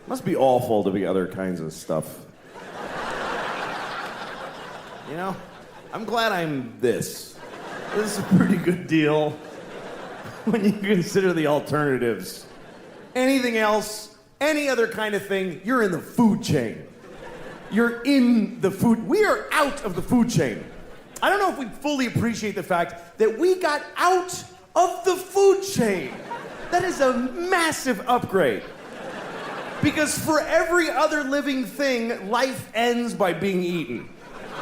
Must be awful to be other kinds of stuff. You know, I'm glad I'm this. This is a pretty good deal when you consider the alternatives. Anything else, any other kind of thing, you're in the food chain. You're in the food. We are out of the food chain. I don't know if we fully appreciate the fact that we got out of the food chain. That is a massive upgrade. Because for every other living thing, life ends by being eaten.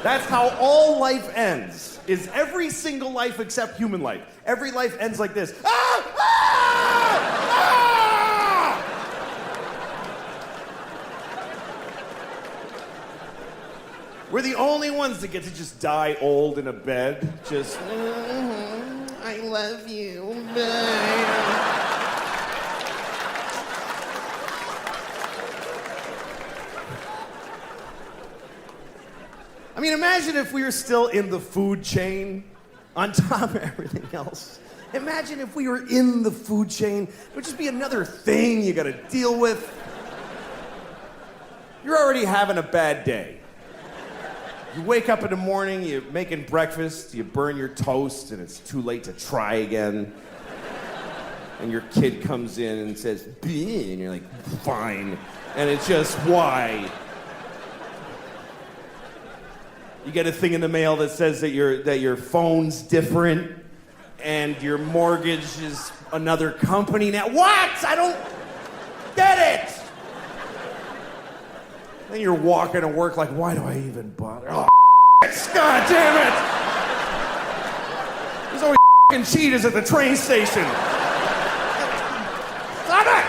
That's how all life ends, is every single life except human life. Every life ends like this. Ah! Ah! Ah! We're the only ones that get to just die old in a bed. Just, I love you. Bye. I mean, imagine if we were still in the food chain on top of everything else. Imagine if we were in the food chain. It would just be another thing you gotta deal with. You're already having a bad day. You wake up in the morning, you're making breakfast, you burn your toast, and it's too late to try again. And your kid comes in and says, "Bleh," and you're like, fine. And it's just, why? You get a thing in the mail that says that your phone's different and your mortgage is another company now. What? I don't get it. Then you're walking to work like, why do I even bother? Oh, God damn it! There's always cheetahs at the train station. Stop it!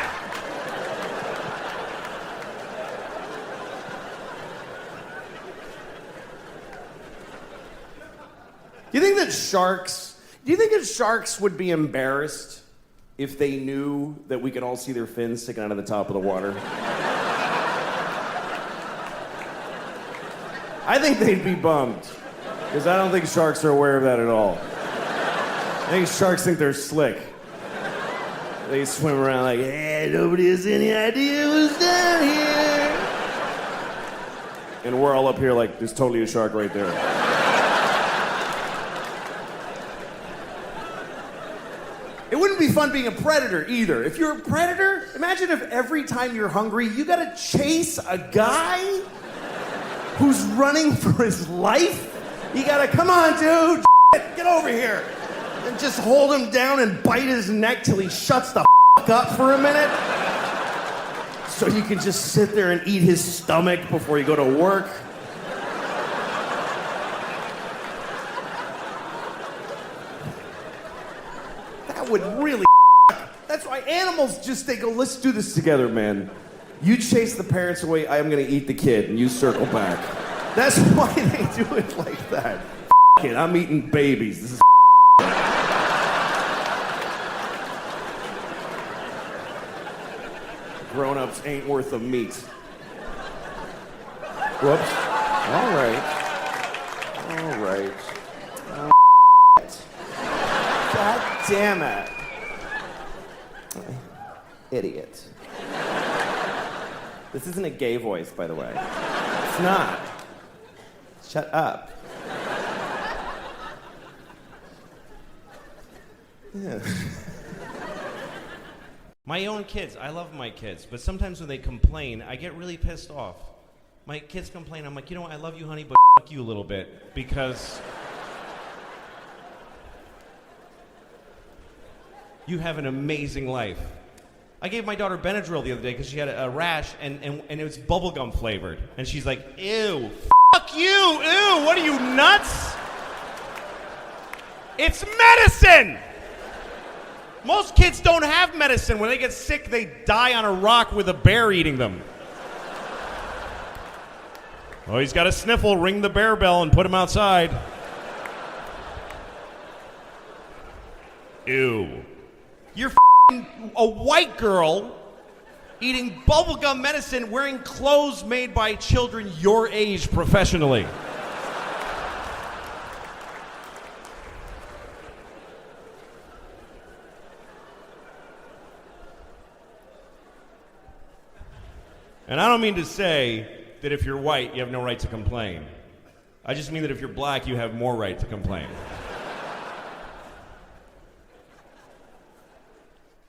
Do you think that sharks would be embarrassed if they knew that we could all see their fins sticking out of the top of the water? I think they'd be bummed, because I don't think sharks are aware of that at all. I think sharks think they're slick. They swim around like, hey, nobody has any idea what's down here. And we're all up here like, there's totally a shark right there. It wouldn't be fun being a predator either. If you're a predator, imagine if every time you're hungry, you gotta chase a guy who's running for his life. You gotta, come on, dude, get over here. And just hold him down and bite his neck till he shuts the fuck up for a minute. So you can just sit there and eat his stomach before you go to work. Would really That's why animals just, they go, let's do this together, man. You chase the parents away, I am gonna eat the kid, and you circle back. That's why they do it like that. It, I'm eating babies. This is grown-ups ain't worth the meat. Whoops. All right. God damn it. Idiot. This isn't a gay voice, by the way. It's not. Shut up. Yeah. My own kids, I love my kids, but sometimes when they complain, I get really pissed off. My kids complain, I'm like, you know what, I love you, honey, but fuck you a little bit, because you have an amazing life. I gave my daughter Benadryl the other day because she had a rash and it was bubblegum flavored. And she's like, ew, fuck you, ew, what are you, nuts? It's medicine! Most kids don't have medicine. When they get sick, they die on a rock with a bear eating them. Oh, he's got a sniffle, ring the bear bell and put him outside. Ew. You're a white girl eating bubblegum medicine wearing clothes made by children your age professionally. And I don't mean to say that if you're white, you have no right to complain. I just mean that if you're black, you have more right to complain.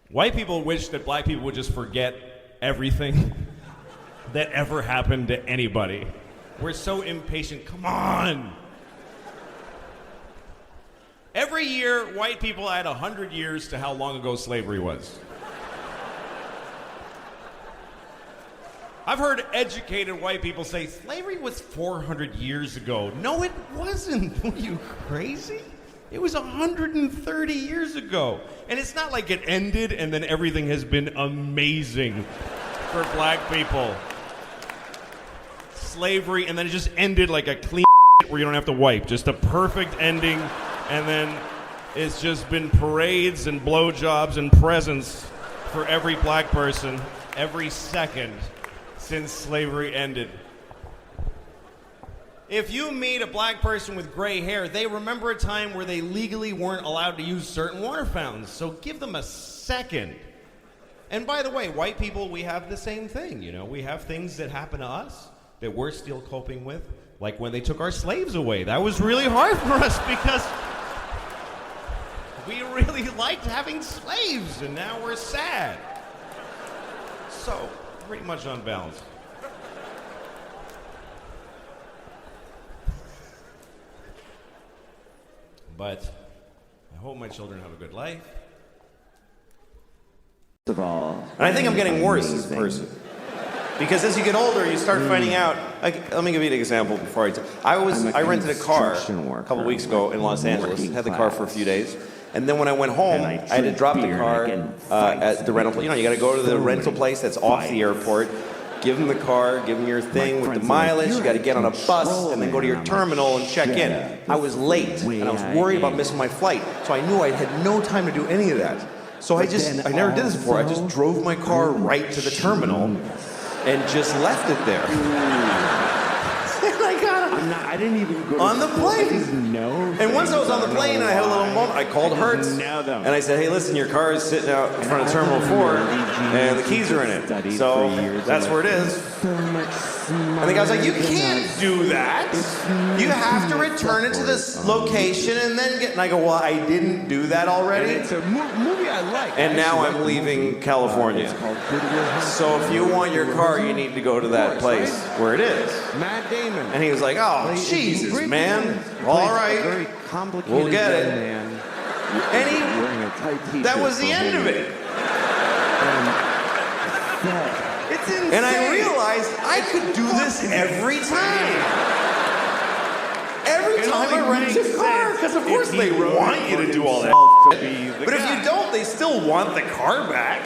White people wish that black people would just forget everything that ever happened to anybody. We're so impatient. Come on! Every year, white people add 100 years to how long ago slavery was. I've heard educated white people say, slavery was 400 years ago. No, it wasn't. Are you crazy? It was 130 years ago. And it's not like it ended and then everything has been amazing for black people. Slavery, and then it just ended like a clean where you don't have to wipe. Just a perfect ending, and then it's just been parades and blowjobs and presents for every black person every second since slavery ended. If you meet a black person with gray hair, they remember a time where they legally weren't allowed to use certain water fountains, so give them a second. And by the way, white people, we have the same thing, you know? We have things that happen to us that we're still coping with, like when they took our slaves away. That was really hard for us because we really liked having slaves, and now we're sad. So, pretty much on balance. But I hope my children have a good life. First of all, And I think I'm getting worse as a person. Because as you get older, you start finding out. Like, let me give you an example before I rented a car a couple weeks ago in Los Angeles. Had the car for a few days. And then when I went home, I had to drop the car at the rental place. You know, you got to go to the rental place that's off the airport. Give them the car, give them your thing with the mileage. You got to get on a bus and then go to your terminal and check in. I was late and I was worried about missing my flight. So I knew I had no time to do any of that. So I never did this before. I just drove my car right to the terminal and just left it there. And I got I didn't even go on the plane. No. And once I was on the plane and I had a little moment, I called Hertz and I said, hey, listen, your car is sitting out in front of Terminal 4 and the keys are in it. So that's where it is. And the guy was like, you can't do that. You have to return it to this location and then get... And I go, well, I didn't do that already. It's a movie I like. And now I'm leaving California. So if you want your car, you need to go to that place where it is. Matt Damon. And he was like, oh, Jesus, man. All right. We'll get it. And that was the end of it. It's insane. And I realized I could do this every time. Every time I rent a car, because of course they want you to do all that. But if you don't, they still want the car back.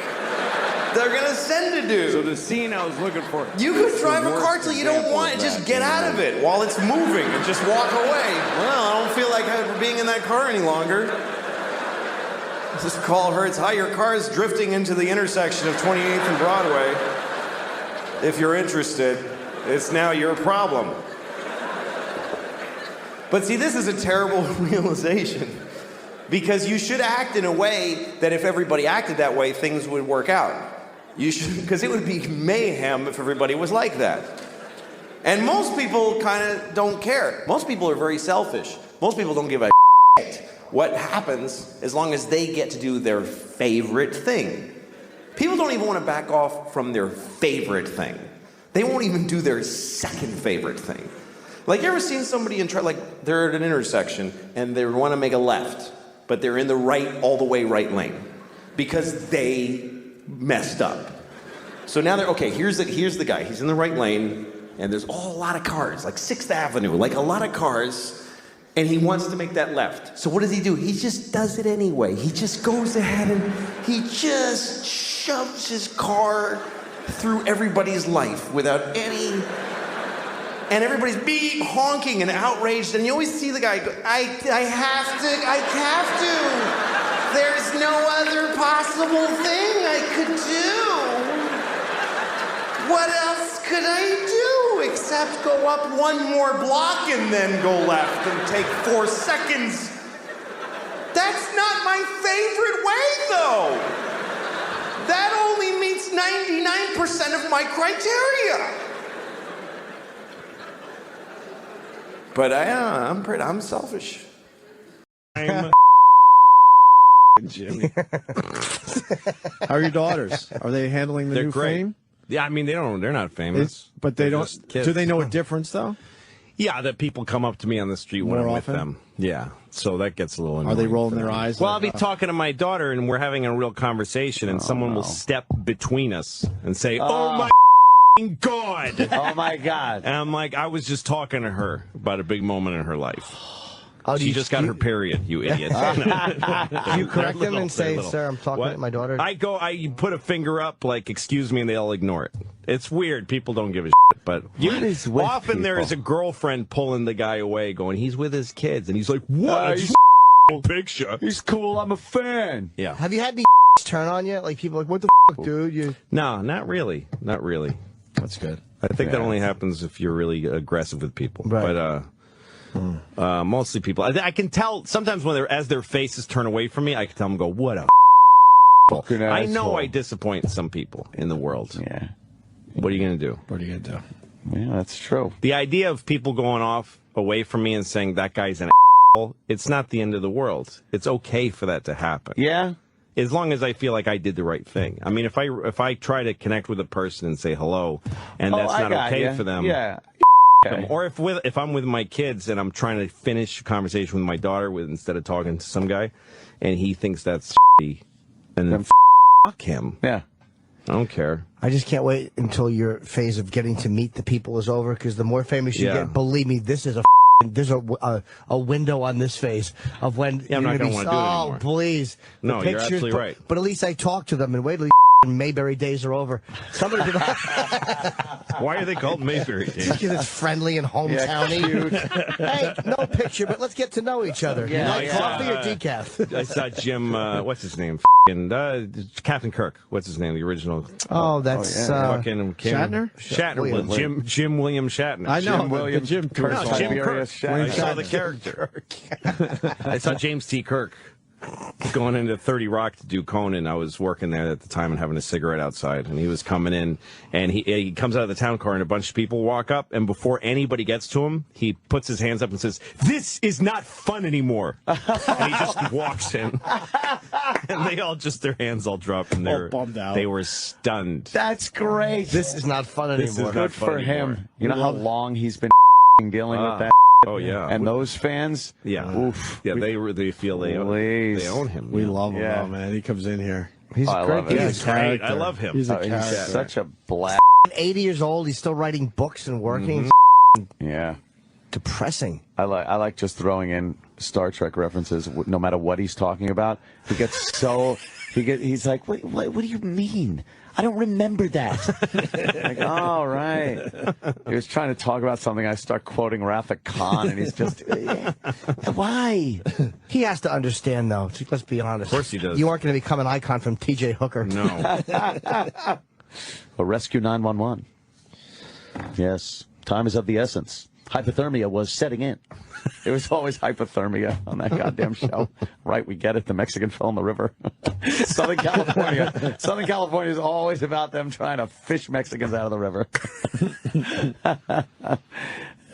They're gonna send a dude. So the scene I was looking for. You could drive a car till you don't want it. Just get out of it while it's moving and just walk away. Well, I don't feel like being in that car any longer. Just call Hertz. Hi, your car is drifting into the intersection of 28th and Broadway. If you're interested, it's now your problem. But see, this is a terrible realization. Because you should act in a way that if everybody acted that way, things would work out. You should, because it would be mayhem if everybody was like that. And most people kind of don't care. Most people are very selfish. Most people don't give a shit what happens as long as they get to do their favorite thing. People don't even want to back off from their favorite thing. They won't even do their second favorite thing. Like, you ever seen somebody like they're at an intersection and they want to make a left, but they're in the all the way right lane because they messed up. So now here's the guy. He's in the right lane and there's a lot of cars, like 6th Avenue, like a lot of cars, and he wants to make that left. So what does he do? He just does it anyway. He just goes ahead and he just shoves his car through everybody's life without any... And everybody's honking and outraged, and you always see the guy go, I have to. There's no other possible thing I could do. What else could I do except go up one more block and then go left and take 4 seconds? That's not my favorite way, though. That only meets 98% 99% of my criteria. But I'm selfish. I'm Jimmy. How are your daughters? Are they handling the They're new great. fame? Yeah, I mean they're not famous, But they They're don't. just kids. Do they know a difference though? Yeah, that people come up to me on the street when More I'm often? with them. Yeah, so that gets a little annoying. Are they rolling for their them. eyes? Well, like, I'll be talking to my daughter, and we're having a real conversation, and someone will step between us and say, "Oh my God!" Oh my God! And I'm like, I was just talking to her about a big moment in her life. Oh, She just got her period, you idiot. Do you correct them and say, little. "Sir, I'm talking What? to my daughter"? I put a finger up, like, excuse me, and they'll ignore it. It's weird. People don't give a shit, but What is with often there people? is a girlfriend pulling the guy away, going, he's with his kids, and he's like, what? he's Picture. He's cool. I'm a fan. Yeah. Have you had any turn on yet? Like people are like, "What the fuck, dude?" You No, not really. Not really. That's good. I think that Yeah. only happens if you're really aggressive with people. Right. But mostly people. I can tell sometimes when as their faces turn away from me, I can tell them, go, what a Fucking I know asshole. I disappoint some people in the world. Yeah. What are you going to do? What are you gonna do? Yeah, that's true. The idea of people going off away from me and saying that guy's an asshole, it's not the end of the world. It's okay for that to happen. Yeah. As long as I feel like I did the right thing. I mean, if I try to connect with a person and say hello, and that's I not got okay ya. for them. Yeah. Okay. Or if I'm with my kids and I'm trying to finish a conversation with my daughter instead of talking to some guy, and he thinks that's shitty, then fuck him. Yeah. I don't care. I just can't wait until your phase of getting to meet the people is over. Because the more famous you Yeah. get, believe me, this is there's a window on this phase of when Yeah, I'm you're not gonna gonna be. wanna do it Oh, anymore. please! The No, you're pictures, absolutely right. But at least I talk to them and wait till Mayberry days are over. Somebody did Why are they called Mayberry days? because it's friendly and hometowny. Hey, no picture, but let's get to know each other. Yeah, You like yeah. coffee or decaf? I saw Jim, what's his name? Captain Kirk. What's his name? The original. Oh, that's Fucking Shatner? Shatner. Jim William Shatner. I know. Jim William Jim Kirk. No, Jim Kirk. Tiberius Shatner. I saw the character. I saw James T. Kirk going into 30 Rock to do Conan. I was working there at the time and having a cigarette outside, and he was coming in, and he comes out of the town car, and a bunch of people walk up, and before anybody gets to him, he puts his hands up and says, "This is not fun anymore." And he just walks in, and they all just their hands all dropped, and All bummed out. they were stunned. That's great. This is not fun This is anymore. not Good fun for anymore. him. You know how long he's been dealing with that? Oh yeah, And those fans? yeah, Oof. yeah. They feel they Please. own him. We yeah. love him, Yeah. though, man. He comes in here. He's I great. love it. He's great. I love him. He's a He's character. such a blast. 80 years old. He's still writing books and working. Yeah. Depressing. I like just throwing in Star Trek references, no matter what he's talking about. He gets so he's like, what do you mean? I don't remember that. Like, all right. He was trying to talk about something. I start quoting Wrath of Khan, and he's just, why? He has to understand, though. Let's be honest. Of course he does. You aren't going to become an icon from T.J. Hooker. No. Or Rescue 911. Yes, time is of the essence. Hypothermia was setting in. It was always hypothermia on that goddamn show. Right, we get it. The Mexican fell in the river. Southern California. Southern California is always about them trying to fish Mexicans out of the river.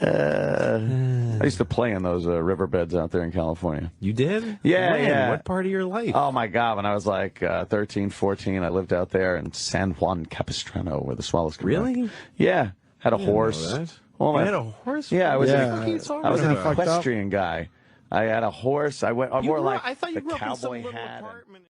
I used to play in those riverbeds out there in California. You did? Yeah, When? yeah. What part of your life? Oh, my God. When I was like 13, 14, I lived out there in San Juan Capistrano where the swallows come Really? back. Yeah. Had a horse. Know that. Well, You my- had a horse? Yeah, I was Yeah. an What are you talking I was an about? equestrian guy. I had a horse. I wore like I thought you the grew up in some cowboy little hat. apartment.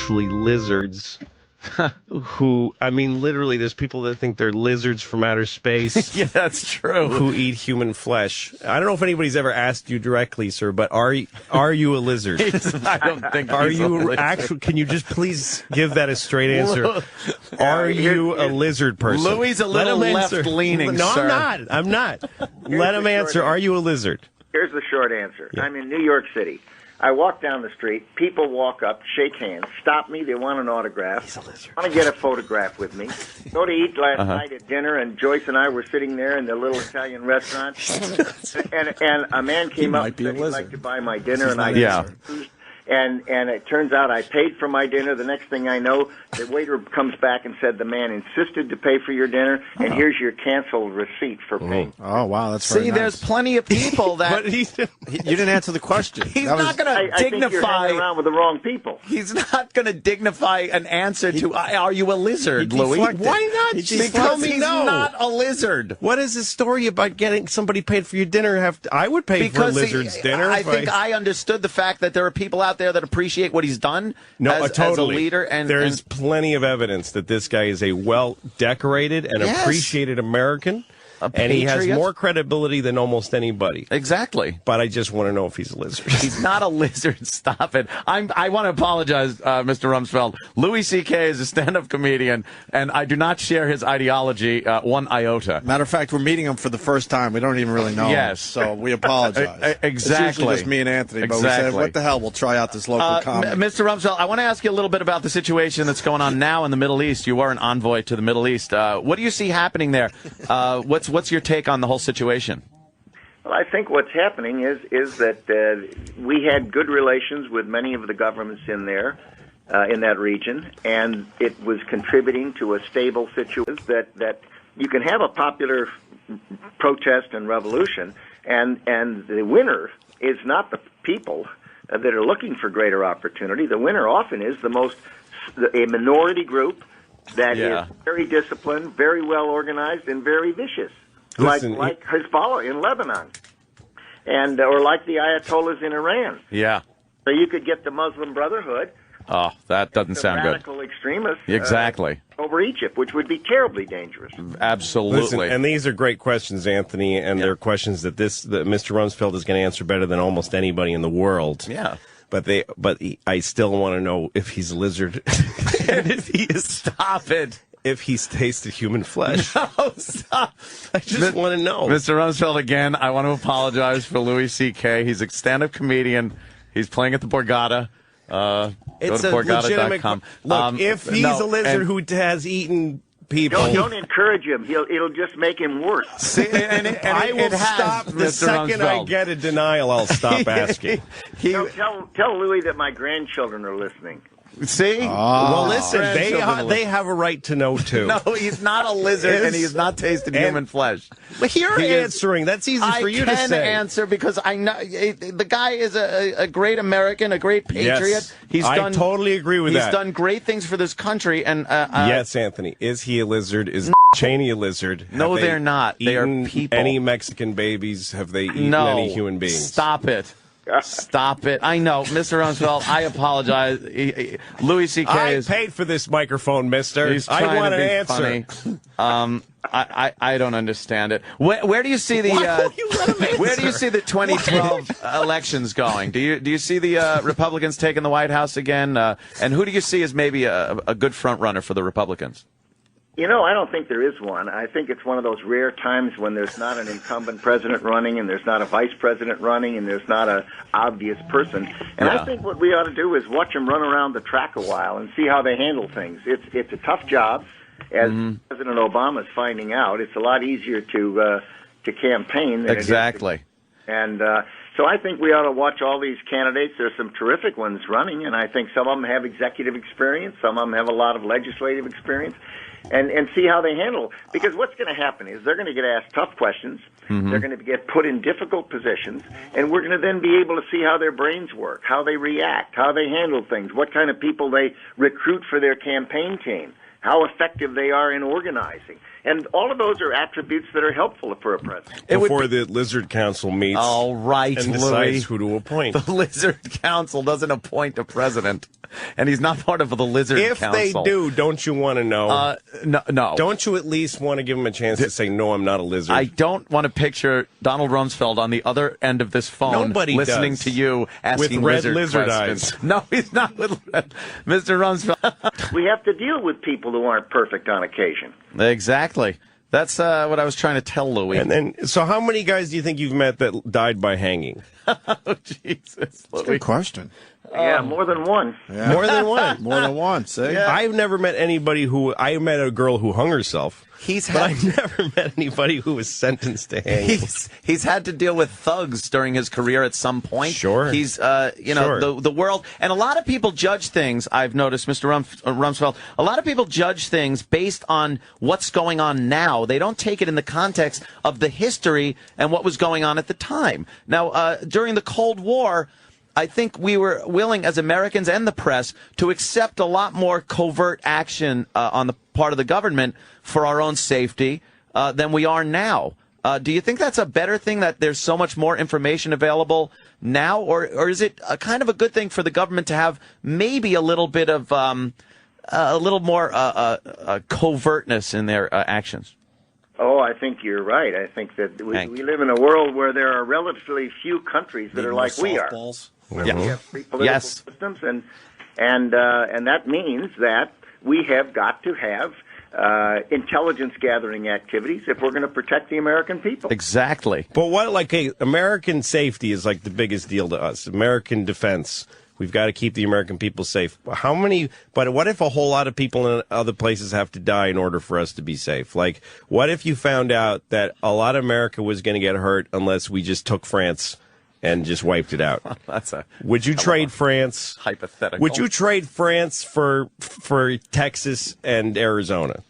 actually lizards. Who, I mean, literally, there's people that think they're lizards from outer space. Yeah, that's true. Who eat human flesh. I don't know if anybody's ever asked you directly, sir, but are you a lizard? I don't think Are he's a you lizard. actually? Can you just please give that a straight answer? Are you a lizard person? Louis a little Let him answer. left-leaning, No, sir. I'm not. Let him answer. Are you a lizard? Here's the short answer. I'm in New York City. I walk down the street. People walk up, shake hands, stop me. They want an autograph. He's a lizard. Want to get a photograph with me. Go to eat last night at dinner, and Joyce and I were sitting there in the little Italian restaurant. and a man came up and said he'd like to buy my dinner, and I refused. And it turns out I paid for my dinner. The next thing I know, the waiter comes back and said the man insisted to pay for your dinner, and here's your canceled receipt for paying. Oh, wow, that's very See, nice. there's plenty of people that But he's You didn't answer the question. he's That was- not going to I think you're dignify. hanging around with the wrong people. He's not going to dignify an answer to "Are you a lizard, he Louis?" deflected. Why not? He Just Because tell me he's no. not a lizard. What is the story about getting somebody paid for your dinner? I would pay for a lizard's dinner. I if think I understood the fact that there are people out there that appreciate what he's done as a leader. And there's plenty of evidence that this guy is a well-decorated and Yes. appreciated American, and he has patriot. more credibility than almost anybody. Exactly. But I just want to know if he's a lizard. He's not a lizard. Stop it. I want to apologize, Mr. Rumsfeld. Louis C.K. is a stand-up comedian, and I do not share his ideology one iota. Matter of fact, we're meeting him for the first time. We don't even really know him. Yes. So we apologize. Exactly. It's usually just me and Anthony, but we said, what the hell, we'll try out this local comedy. Mr. Rumsfeld, I want to ask you a little bit about the situation that's going on now in the Middle East. You are an envoy to the Middle East. What do you see happening there? What's your take on the whole situation? Well, I think what's happening is that we had good relations with many of the governments in there, in that region, and it was contributing to a stable situation that you can have a popular protest and revolution, and the winner is not the people that are looking for greater opportunity. The winner often is a minority group that is very disciplined, very well organized, and very vicious. Listen, like Hezbollah in Lebanon, and or like the Ayatollahs in Iran. Yeah. So you could get the Muslim Brotherhood. Oh, that doesn't sound good. Radical extremists. Exactly. Over Egypt, which would be terribly dangerous. Absolutely. Listen, and these are great questions, Anthony, and they're questions that Mr. Rumsfeld is going to answer better than almost anybody in the world. Yeah. But I still want to know if he's a lizard, and if he is. Stop it. If he's tasted human flesh. No, stop. I just want to know. Mr. Rumsfeld, again, I want to apologize for Louis C.K. He's a stand-up comedian. He's playing at the Borgata. It's go to a legitimate. Borgata.com. Look, if he's a lizard who has eaten people, Don't encourage him. It'll just make him worse. See, I will stop the second I get a denial. I'll stop asking. Tell Louis that my grandchildren are listening. See? Well, listen, they have a right to know, too. No, he's not a lizard, and he has not tasted human flesh. But you're answering. That's easy for you to say. I can answer because I know the guy is a great American, a great patriot. Yes, I totally agree with that. He's done great things for this country. And yes, Anthony. Is he a lizard? Is Cheney a lizard? No, they're not. They are people. Any Mexican babies? Have they eaten any human beings? Stop it. Stop it. I know, Mr. Rumsfeld, I apologize. Louis C.K. I paid for this microphone, mister. I want an answer. Funny. I don't understand it. Where do you see the where do you see the 2012 elections going? Do you see the Republicans taking the White House again? And who do you see as maybe a good front runner for the Republicans? You know, I don't think there is one. I think it's one of those rare times when there's not an incumbent president running and there's not a vice president running and there's not an obvious person. And I think what we ought to do is watch them run around the track a while and see how they handle things. It's a tough job, as President Obama is finding out. It's a lot easier to campaign than exactly. And so I think we ought to watch all these candidates. There's some terrific ones running, and I think some of them have executive experience. Some of them have a lot of legislative experience. And see how they handle. Because what's going to happen is they're going to get asked tough questions. They're going to get put in difficult positions. And we're going to then be able to see how their brains work, how they react, how they handle things, what kind of people they recruit for their campaign team, how effective they are in organizing. And all of those are attributes that are helpful for a president. Before the Lizard Council meets all right, and Louis. decides who to appoint. The Lizard Council doesn't appoint a president, and he's not part of the Lizard Council. If they do, don't you want to know? No. Don't you at least want to give him a chance to say, no, I'm not a lizard? I don't want to picture Donald Rumsfeld on the other end of this phone listening does. to you asking With red lizard eyes. No, he's not with Mr. Rumsfeld. We have to deal with people who aren't perfect on occasion. Exactly. That's what I was trying to tell Louis. And then, so how many guys do you think you've met that died by hanging? Oh, Jesus, That's a Louis. good question. Yeah, more than one. Yeah. More than one. More than one. See? Yeah. I've never met anybody who. I met a girl who hung herself. But I never met anybody who was sentenced to hang. He's had to deal with thugs during his career at some point. Sure. He's, the world. And a lot of people judge things, I've noticed, Mr. Rumsfeld, a lot of people judge things based on what's going on now. They don't take it in the context of the history and what was going on at the time. Now, during the Cold War, I think we were willing, as Americans and the press, to accept a lot more covert action on the part of the government for our own safety than we are now. Do you think that's a better thing, that there's so much more information available now? Or is it a kind of a good thing for the government to have maybe a little bit of a little more covertness in their actions? Oh, I think you're right. I think that we live in a world where there are relatively few countries that are like we are. Yeah. We have free political systems, and that means that we have got to have intelligence gathering activities if we're going to protect the American people. Exactly. But American safety is like the biggest deal to us. American defense. We've got to keep the American people safe. But what if a whole lot of people in other places have to die in order for us to be safe? Like, what if you found out that a lot of America was going to get hurt unless we just took France and just wiped it out? Would you trade France? Hypothetical. Would you trade France for Texas and Arizona?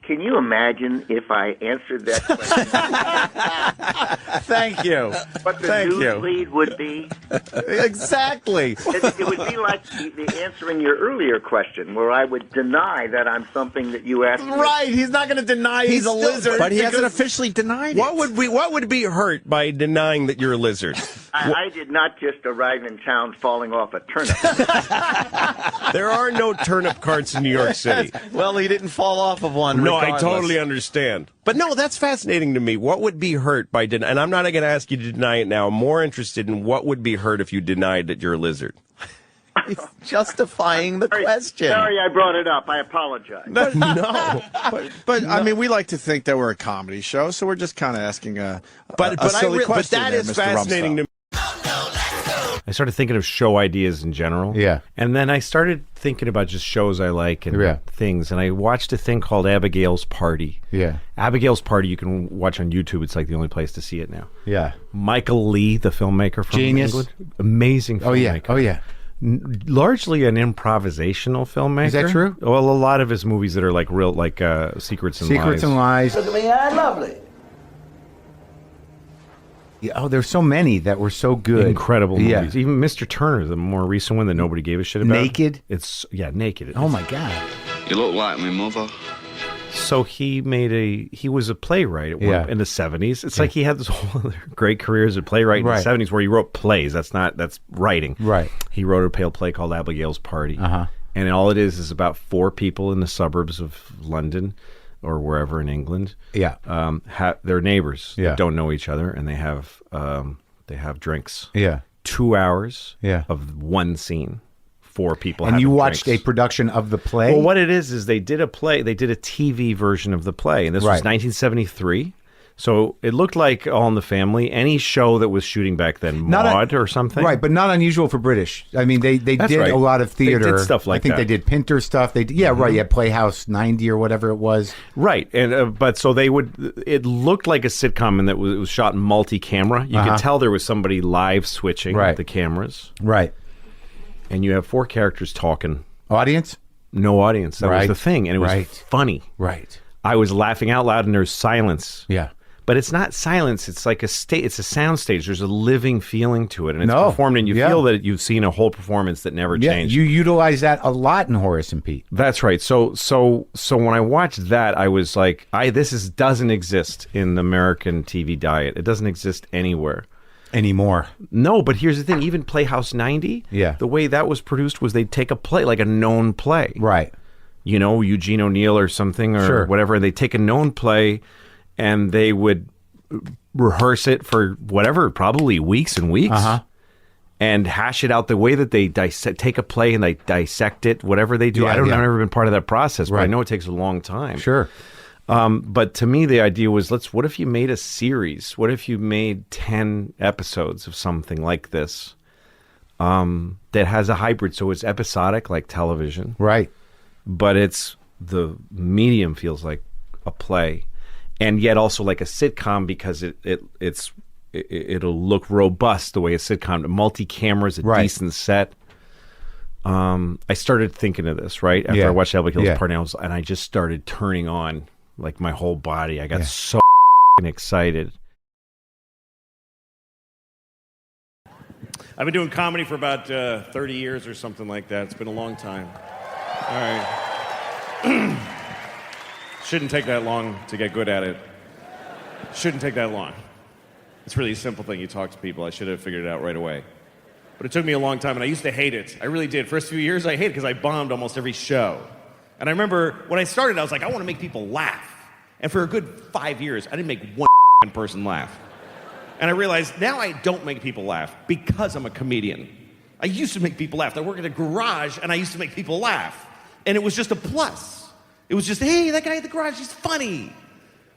Can you imagine if I answered that question? Thank you. What the news lead would be? Exactly. It would be like the answering your earlier question, where I would deny that I'm something that you asked me. Right. He's not going to deny he's a lizard. But he hasn't officially denied it. What would be hurt by denying that you're a lizard? I did not just arrive in town falling off a turnip. There are no turnip carts in New York City. Well, he didn't fall off of one. No, regardless. I totally understand. But no, that's fascinating to me. What would be hurt by denying? And I'm not going to ask you to deny it now. I'm more interested in what would be hurt if you denied that you're a lizard. He's justifying the question. Sorry, I brought it up. I apologize. But I mean, we like to think that we're a comedy show, so we're just kind of asking a silly question. But that there, is Mr. fascinating Rumsfeld. to me. I started thinking of show ideas in general. Yeah. And then I started thinking about just shows I like and things. And I watched a thing called Abigail's Party. Yeah. Abigail's Party you can watch on YouTube. It's like the only place to see it now. Yeah. Michael Lee, the filmmaker from Genius. England. Amazing filmmaker. Oh, yeah. Largely an improvisational filmmaker. Is that true? Well, a lot of his movies that are like real, like Secrets and Lies. Secrets and Lies. Look at me, I'm lovely. Yeah, oh, there's so many that were so good. Incredible Yeah. movies. Even Mr. Turner, the more recent one that nobody gave a shit about. Naked? Naked. Oh, my God. You look like me, mother. So he was a playwright in the 70s. It's like he had this whole other great career as a playwright in the 70s where he wrote plays. That's writing. Right. He wrote a play called Abigail's Party. Uh-huh. And all it is about four people in the suburbs of London or wherever in England. Yeah. They're neighbors. Yeah. They don't know each other, and they have drinks. Yeah. 2 hours Yeah. of one scene. Four people And you having watched drinks. a production of the play? Well, what it is they did a play. They did a TV version of the play, and this was 1973. So it looked like All in the Family, any show that was shooting back then, Maude or something. Right, but not unusual for British. I mean, they did a lot of theater. They did stuff like that. I think they did Pinter stuff. They did, right. Yeah, Playhouse 90 or whatever it was. Right, and but so they would. It looked like a sitcom, and that it was shot in multi-camera. You could tell there was somebody live switching the cameras. Right. And you have four characters talking. Audience? No audience. That was the thing, and it was funny. Right. I was laughing out loud, and there's silence. Yeah. but it's not silence. It's like it's a sound stage. There's a living feeling to it, and it's performed, and you feel that you've seen a whole performance that never changed. You utilize that a lot in Horace and Pete. That's right. So when I watched that, I was like, doesn't exist in the American TV diet. It doesn't exist anywhere anymore. No, but here's the thing. Even Playhouse 90, the way that was produced was they'd take a play, like a known play. Right. You know, Eugene O'Neill or something or whatever, and they'd take a known play and they would rehearse it for whatever, probably weeks and weeks, and hash it out the way that they take a play and they dissect it, whatever they do. I've never been part of that process, but I know it takes a long time. Sure. But to me, the idea was, what if you made a series? What if you made 10 episodes of something like this that has a hybrid? So it's episodic like television. Right. But the medium feels like a play. And yet also like a sitcom because it'll look robust the way a sitcom, multi-cameras, a decent set. I started thinking of this, right? After I watched Beverly Hills Party, and I just started turning on like my whole body. I got so excited. I've been doing comedy for about 30 years or something like that. It's been a long time. All right. Shouldn't take that long to get good at it. Shouldn't take that long. It's really a simple thing. You talk to people. I should have figured it out right away. But it took me a long time, and I used to hate it. I really did. First few years, I hated it because I bombed almost every show. And I remember when I started, I was like, I want to make people laugh. And for a good 5 years, I didn't make one person laugh. And I realized now I don't make people laugh because I'm a comedian. I used to make people laugh. I work in a garage, and I used to make people laugh. And it was just a plus. It was just, hey, that guy at the garage, he's funny.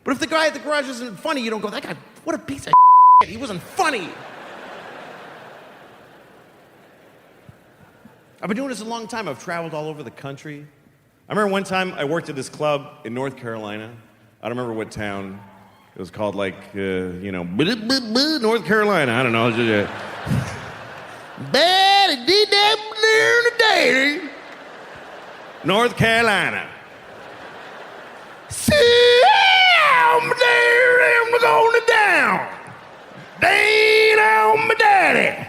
But if the guy at the garage isn't funny, you don't go, that guy, what a piece of shit. He wasn't funny. I've been doing this a long time. I've traveled all over the country. I remember one time I worked at this club in North Carolina. I don't remember what town. It was called like, North Carolina. I don't know. North Carolina. I'm going down. Down my daddy.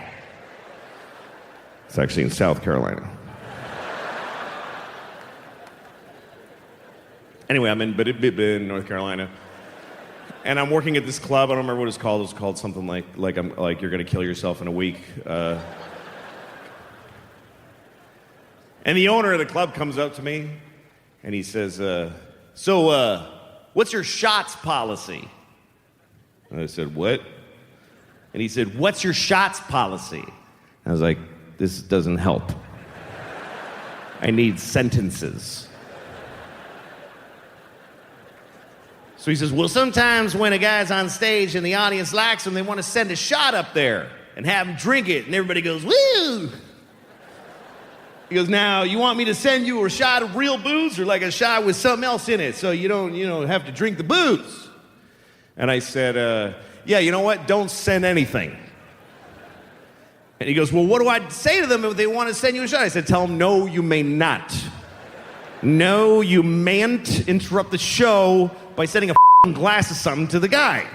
It's actually in South Carolina. Anyway, I'm in North Carolina, and I'm working at this club. I don't remember what it's called. It was called something like you're gonna kill yourself in a week. And the owner of the club comes up to me, and he says, "So, what's your shots policy?" And I said, "What?" And he said, "What's your shots policy?" I was like, this doesn't help. I need sentences. So he says, well, sometimes when a guy's on stage and the audience likes him, they want to send a shot up there and have him drink it, and everybody goes, woo! He goes, now, you want me to send you a shot of real booze or like a shot with something else in it so you don't, have to drink the booze? And I said, yeah, you know what? Don't send anything. And he goes, well, what do I say to them if they want to send you a shot? I said, tell them, no, you may not. No, you mayn't interrupt the show by sending a glass of something to the guy.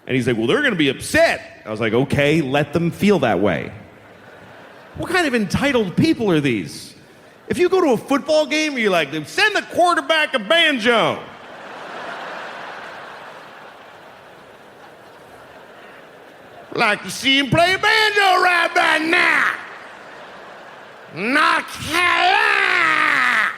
And he's like, well, they're going to be upset. I was like, okay, let them feel that way. What kind of entitled people are these? If you go to a football game, you're like, send the quarterback a banjo. Like to see him play banjo right about now. North Carolina.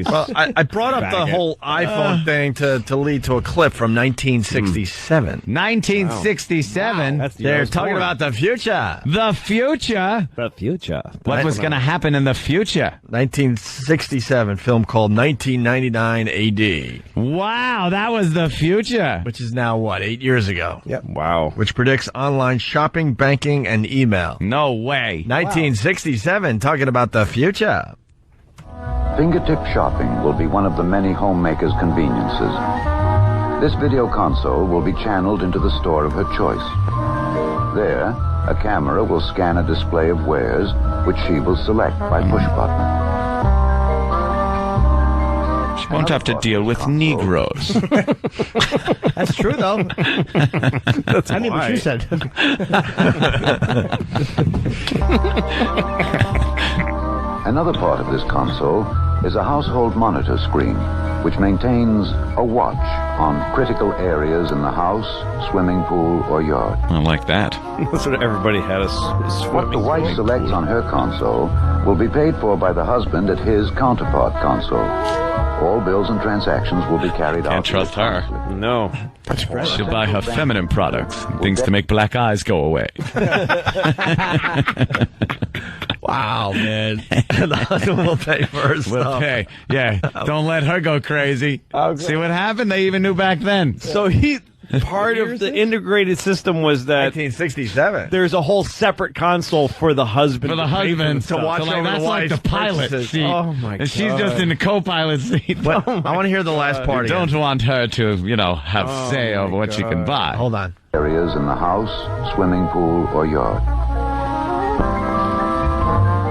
Well, I brought up the whole iPhone thing to lead to a clip from 1967. 1967? Wow. They're talking about the future. The future? The future. What was going to happen in the future? 1967, film called 1999 AD. Wow, that was the future. Which is now, 8 years ago? Yep. Wow. Which predicts online shopping, banking, and email. No way. 1967, talking about the future. Fingertip shopping will be one of the many homemakers' conveniences. This video console will be channeled into the store of her choice. There, A camera will scan a display of wares, which she will select by push button. She won't have to deal with Negroes. That's true, though. That's I mean what you said. Another part of this console is a household monitor screen, which maintains a watch on critical areas in the house, swimming pool, or yard. I like that. That's what everybody had a What the wife selects on her console will be paid for by the husband at his counterpart console. All bills and transactions will be carried out. Can't trust her. No. She'll buy her feminine products, things to make black eyes go away. Wow, man. The husband will pay for her stuff. Will pay. Yeah. Don't let her go crazy. See what happened? They even knew back then. So part of the integrated system was that 1967. there's a whole separate console for the husband. For the husband to watch so, like, over that's the like wife's the pilot purchases. seat. Oh my god! And she's just in the co-pilot seat. I want to hear the last part You again. don't want her to, have say over what she can buy. Hold on. Areas in the house, swimming pool, or yard.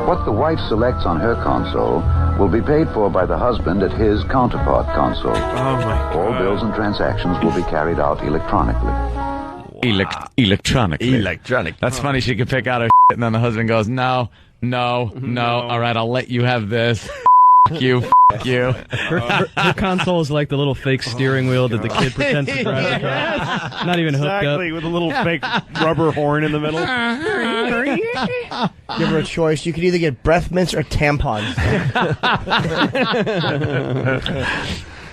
What the wife selects on her console will be paid for by the husband at his counterpart console. Oh my god! All bills and transactions will be carried out electronically. Electronically. Electronic. That's funny. She could pick out her and then the husband goes, no. All right, I'll let you have this. You. Her console is like the little fake steering wheel that the kid pretends to drive the car. Not even hooked up. Exactly, with a little fake rubber horn in the middle. Give her a choice. You could either get breath mints or tampons.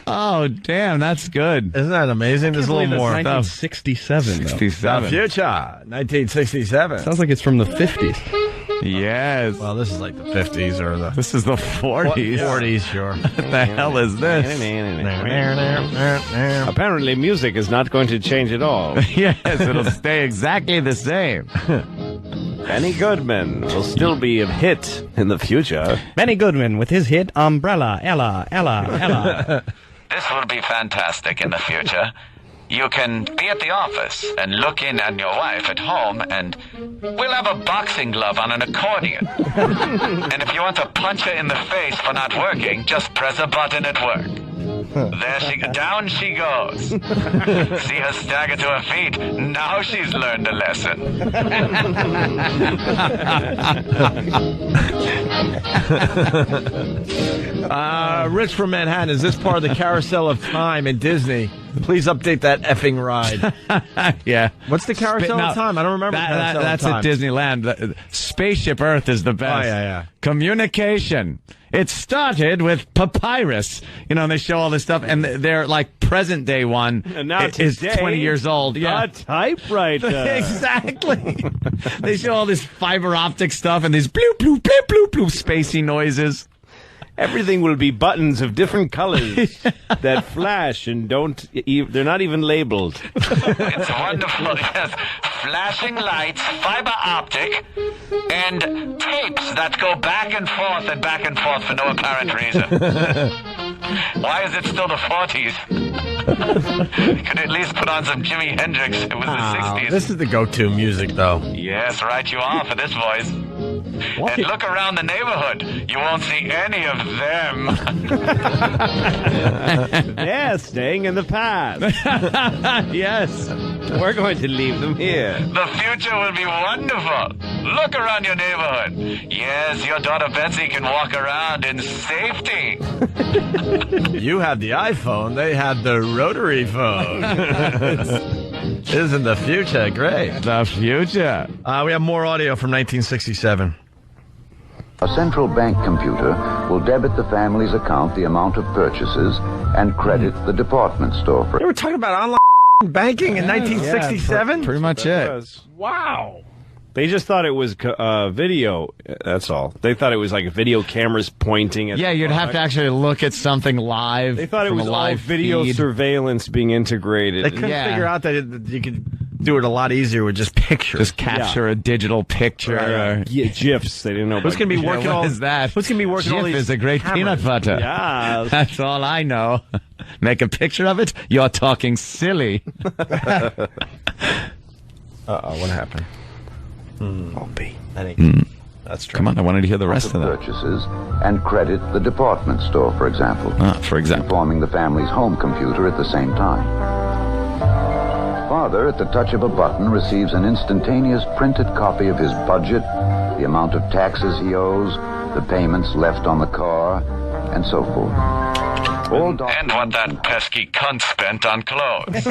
Oh, damn, that's good. Isn't that amazing? There's a little more. 1967. The 67. future. 1967. Sounds like it's from the 50s. Yes. Well, this is like the 50s or the... This is the 40s. 40s, sure. What the hell is this? Apparently, music is not going to change at all. Yes, it'll stay exactly the same. Benny Goodman will still be a hit in the future. Benny Goodman with his hit Umbrella, Ella. This will be fantastic in the future. You can be at the office and look in on your wife at home, and we'll have a boxing glove on an accordion. And if you want to punch her in the face for not working, just press a button at work. Down she goes. See her stagger to her feet. Now she's learned a lesson. Rich from Manhattan, is this part of the carousel of time in Disney? Please update that effing ride. Yeah. What's the carousel of time? I don't remember. That's at Disneyland. Spaceship Earth is the best. Oh, yeah. Communication. It started with papyrus. And they show all this stuff, and they're like present day one And now is today, 20 years old. Yeah. A typewriter. Exactly. They show all this fiber optic stuff and these bloop, bloop, bloop, bloop, bloop, spacey noises. Everything will be buttons of different colors that flash and they're not even labeled. It's wonderful. Yes. Flashing lights, fiber optic, and tapes that go back and forth for no apparent reason. Why is it still the 40s? Could at least put on some Jimi Hendrix. It was the 60s. This is the go-to music, though. Yes, right you are for this voice. And look around the neighborhood. You won't see any of them. They're staying in the past. Yes. We're going to leave them here. The future will be wonderful. Look around your neighborhood. Yes, your daughter Betsy can walk around in safety. You had the iPhone. They had the rotary phone. Isn't the future great? The future. We have more audio from 1967. A central bank computer will debit the family's account the amount of purchases and credit the department store for. They were talking about online banking in 1967? Pretty much it. Wow. They just thought it was video. That's all. They thought it was like video cameras pointing at. Yeah, you'd have to actually look at something live. They thought it from was a all live video feed. surveillance being integrated. They couldn't figure out that you could do it a lot easier with just pictures. Just capture a digital picture. Yeah, GIFs. They didn't know. Who's going to be working what all is that? Who's going to be working all GIF these is a great cameras? peanut butter. Yeah. That's all I know. Make a picture of it? You're talking silly. Uh-oh, what happened? Won't be. That's true. Come on, I wanted to hear the rest of that. Purchases and credit the department store, for example. Informing the family's home computer at the same time. Father, at the touch of a button, receives an instantaneous printed copy of his budget, the amount of taxes he owes, the payments left on the car, and so forth. And what that pesky cunt spent on clothes.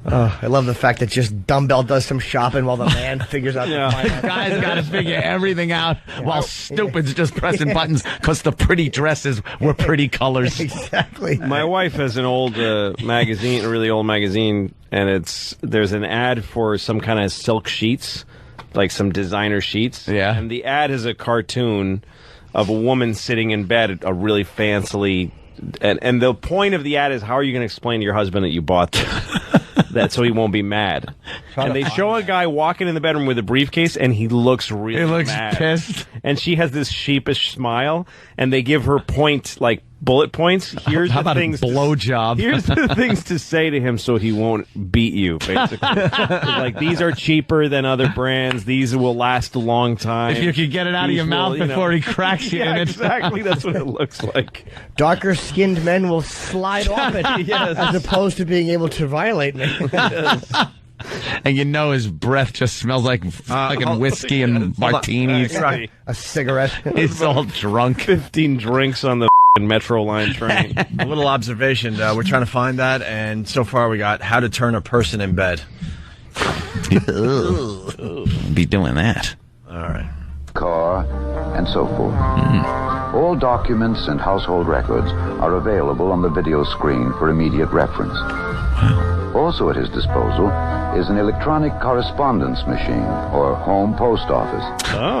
Oh, I love the fact that just Dumbbell does some shopping while the man figures out the finance. The guy's got to figure everything out while stupid's just pressing buttons because the pretty dresses were pretty colors. Exactly. My wife has an old magazine, a really old magazine, and there's an ad for some kind of silk sheets, like some designer sheets. Yeah. And the ad is a cartoon of a woman sitting in bed, a really fancily, and the point of the ad is, how are you going to explain to your husband that you bought that so he won't be mad? And they show a guy walking in the bedroom with a briefcase, and he looks really mad. Pissed. And she has this sheepish smile, and they give her bullet points. Here's How the about things a blowjob? Here's the things to say to him so he won't beat you, basically. Like, these are cheaper than other brands. These will last a long time. If you could get it out of your mouth before he cracks you in it. Exactly. That's what it looks like. Darker-skinned men will slide off it as opposed to being able to violate me. And you know his breath just smells like fucking whiskey and martinis. A cigarette. He's all drunk. 15 drinks on the Metro line train. A little observation. We're trying to find that, and so far we got how to turn a person in bed. Be doing that. All right. Car, and so forth. All documents and household records are available on the video screen for immediate reference. Also at his disposal is an electronic correspondence machine, or home post office,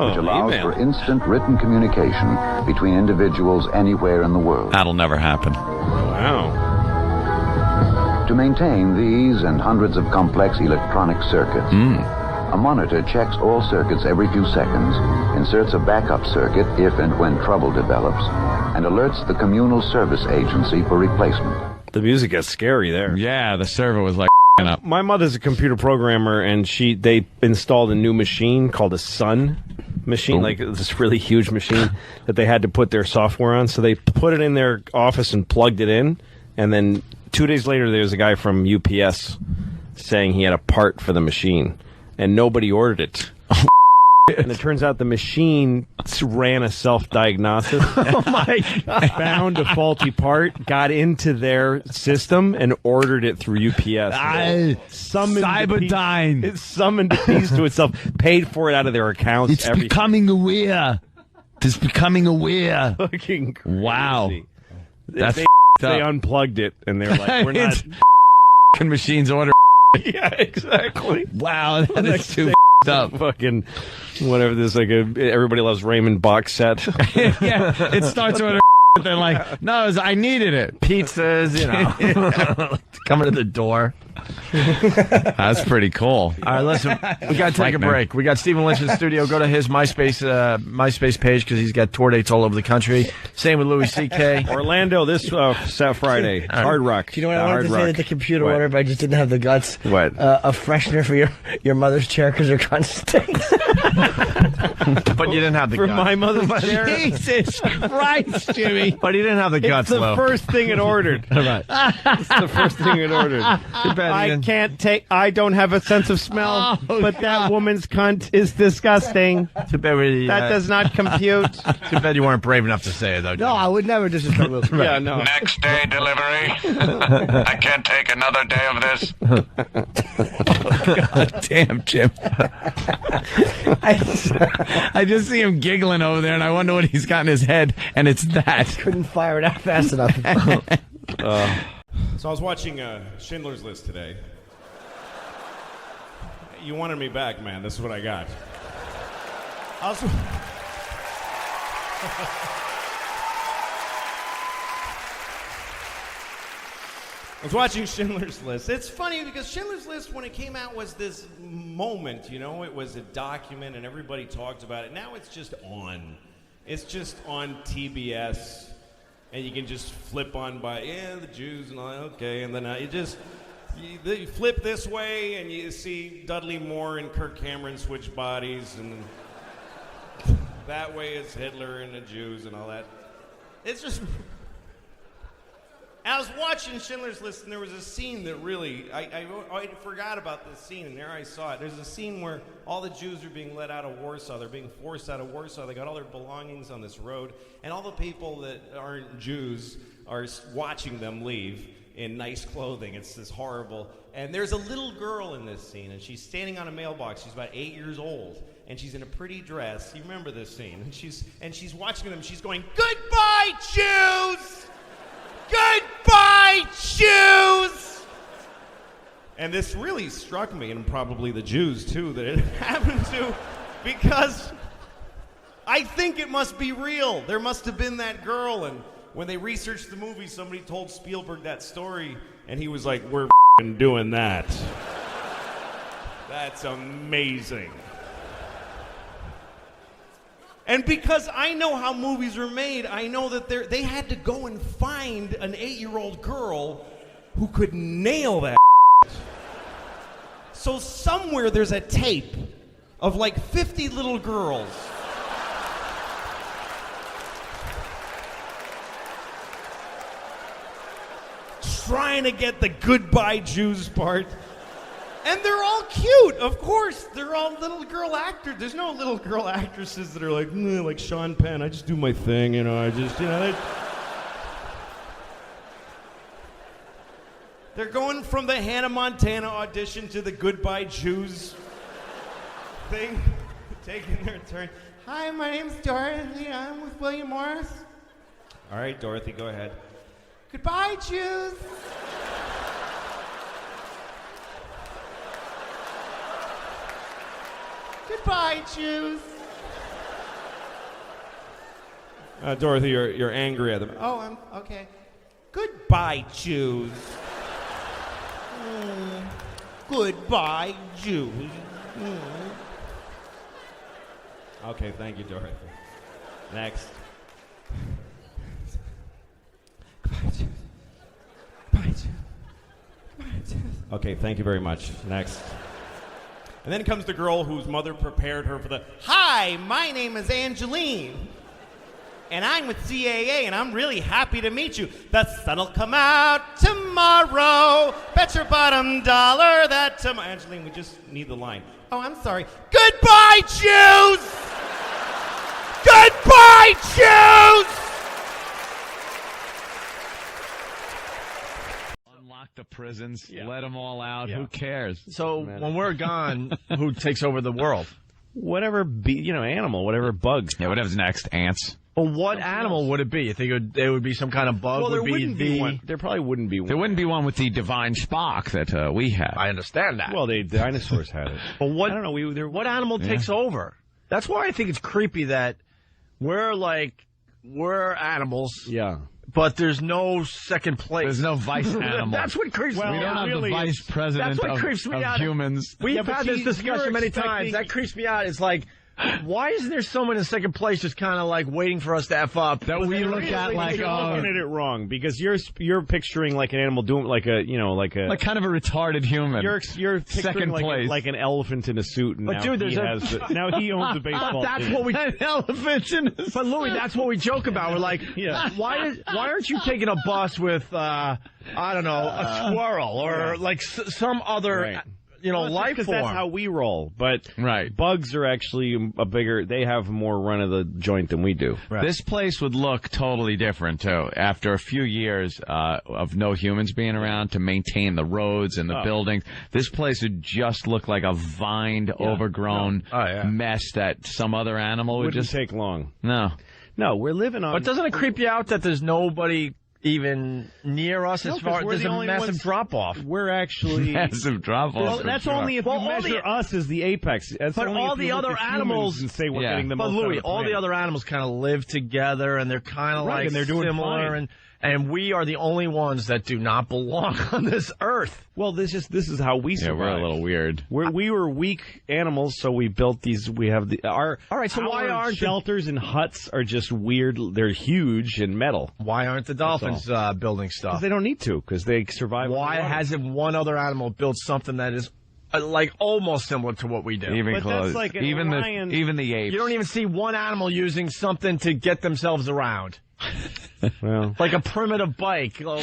which allows for instant written communication between individuals anywhere in the world. That'll never happen. Wow. To maintain these and hundreds of complex electronic circuits, a monitor checks all circuits every few seconds, inserts a backup circuit if and when trouble develops, and alerts the communal service agency for replacement. The music gets scary there. Yeah, the server was like up. My mother's a computer programmer, and they installed a new machine called a Sun machine, like this really huge machine that they had to put their software on. So they put it in their office and plugged it in, and then 2 days later there was a guy from UPS saying he had a part for the machine, and nobody ordered it. And it turns out the machine ran a self-diagnosis. Oh, my God. Found a faulty part, got into their system, and ordered it through UPS. Cyberdyne. It summoned a piece to itself, paid for it out of their accounts. It's becoming aware. It's becoming aware. Fucking crazy. Wow. That's they unplugged it, and they're like, we're not... machines order. Yeah, exactly. Wow, that is too up. Fucking whatever. There's like Everybody Loves Raymond box set. Yeah, it starts with they're like, no, I needed it. Pizzas, coming to the door. That's pretty cool. All right, listen, we got to take a break. We got Stephen Lynch in the studio. Go to his MySpace page because he's got tour dates all over the country. Same with Louis C.K. Orlando this Friday. Hard Rock. Do you know what I wanted to say that the computer ordered, but I just didn't have the guts? What? A freshener for your mother's chair because her cunt stinks. But you didn't have the guts. For my mother's chair? Jesus Christ, Jimmy. But he didn't have the guts, It's the Lou. first thing it ordered. All right. It's the first thing it ordered. I don't have a sense of smell, but that woman's cunt is disgusting. Too bad that does not compute. Too bad you weren't brave enough to say it, though. No, I would never disrespect Will. Right. Yeah, no. Next day delivery. I can't take another day of this. God damn, Jim. I just see him giggling over there, and I wonder what he's got in his head, and it's that. Couldn't fire it out fast enough. So I was watching Schindler's List today. You wanted me back, man. This is what I got. I was watching Schindler's List. It's funny because Schindler's List, when it came out, was this moment, it was a document and everybody talked about it. Now it's just on. It's just on TBS, and you can just flip on by, the Jews and all that, okay, and then You flip this way, and you see Dudley Moore and Kirk Cameron switch bodies, and that way it's Hitler and the Jews and all that. It's just... I was watching Schindler's List, and there was a scene that really... I forgot about this scene, and there I saw it. There's a scene where all the Jews are being let out of Warsaw. They're being forced out of Warsaw. They got all their belongings on this road, and all the people that aren't Jews are watching them leave in nice clothing. It's this horrible... And there's a little girl in this scene, and she's standing on a mailbox. She's about 8 years old, and she's in a pretty dress. You remember this scene. And she's watching them. She's going, "Goodbye, Jews! Goodbye, Jews!" And this really struck me, and probably the Jews, too, that it happened to, because I think it must be real. There must have been that girl, and when they researched the movie, somebody told Spielberg that story, and he was like, "We're doing that." That's amazing. And because I know how movies are made, I know that they had to go and find an 8-year-old girl who could nail that. So somewhere there's a tape of like 50 little girls trying to get the "Goodbye, Jews" part. And they're all cute, of course. They're all little girl actors. There's no little girl actresses that are like Sean Penn. I just do my thing, They're going from the Hannah Montana audition to the "Goodbye, Jews" thing, taking their turn. "Hi, my name's Dorothy. I'm with William Morris." All right, Dorothy, go ahead. "Goodbye, Jews." "Goodbye, Jews." Dorothy, you're angry at them. "Oh, I'm okay. Goodbye, Jews." "Goodbye, Jews." Okay, thank you, Dorothy. Next. "Goodbye, Jews. Goodbye, Jews. Goodbye, Jews." Okay, thank you very much. Next. And then comes the girl whose mother prepared her for the, "Hi, my name is Angeline, and I'm with CAA, and I'm really happy to meet you. The sun'll come out tomorrow. Bet your bottom dollar that tomorrow." Angeline, we just need the line. "Oh, I'm sorry. Goodbye, Jews! Goodbye, Jews!" The prisons, let them all out. Who cares? So when we're gone, who takes over the world? Whatever animal, whatever bug. Yeah, whatever's next. Ants. Well, what animal would it be? You think it would be some kind of bug? Well, there wouldn't be one. There probably wouldn't be one. There wouldn't be one with the divine spark that we had. I understand that. Well, the dinosaurs had it. But what? I don't know. What animal takes over? That's why I think it's creepy that we're animals. Yeah. But there's no second place. There's no vice animal. That's what creeps me out. We don't have the vice president of humans. We've had this discussion many times. That creeps me out. It's like, why isn't there someone in second place just kind of like waiting for us to F up? That we look at like, you're looking at it wrong, because you're picturing like an animal doing like kind of a retarded human. You're picturing second place. like an elephant in a suit, and but now dude, now he owns the baseball that's team. what we an elephant in a suit. But Louis, that's what we joke about. We're like, why aren't you taking a bus with I don't know, a squirrel or like some other. Right. Life form. Because that's how we roll. But bugs are actually they have more run of the joint than we do. Right. This place would look totally different, too, after a few years of no humans being around to maintain the roads and the buildings. This place would just look like a vined, overgrown mess that some other animal would Wouldn't just take long. No, we're living on. But doesn't it creep you out that there's nobody even near us as far there's a massive drop off? We're actually massive drop off. Well, that's only if you measure us as the apex. That's but all the other animals and say we're getting the But most Louis, out of the all the other animals kind of live together, and they're kind of like and they're doing similar. fine. and we are the only ones that do not belong on this earth. Well, this is how we survive. Yeah, we're a little weird. We were weak animals, so we built these. We have our all right. So why aren't shelters and huts are just weird? They're huge and metal. Why aren't the dolphins building stuff? Because they don't need to. Because they survive. Why hasn't one other animal built something that is like almost similar to what we do? Even close. That's like even the apes. You don't even see one animal using something to get themselves around. Well, like a primitive bike or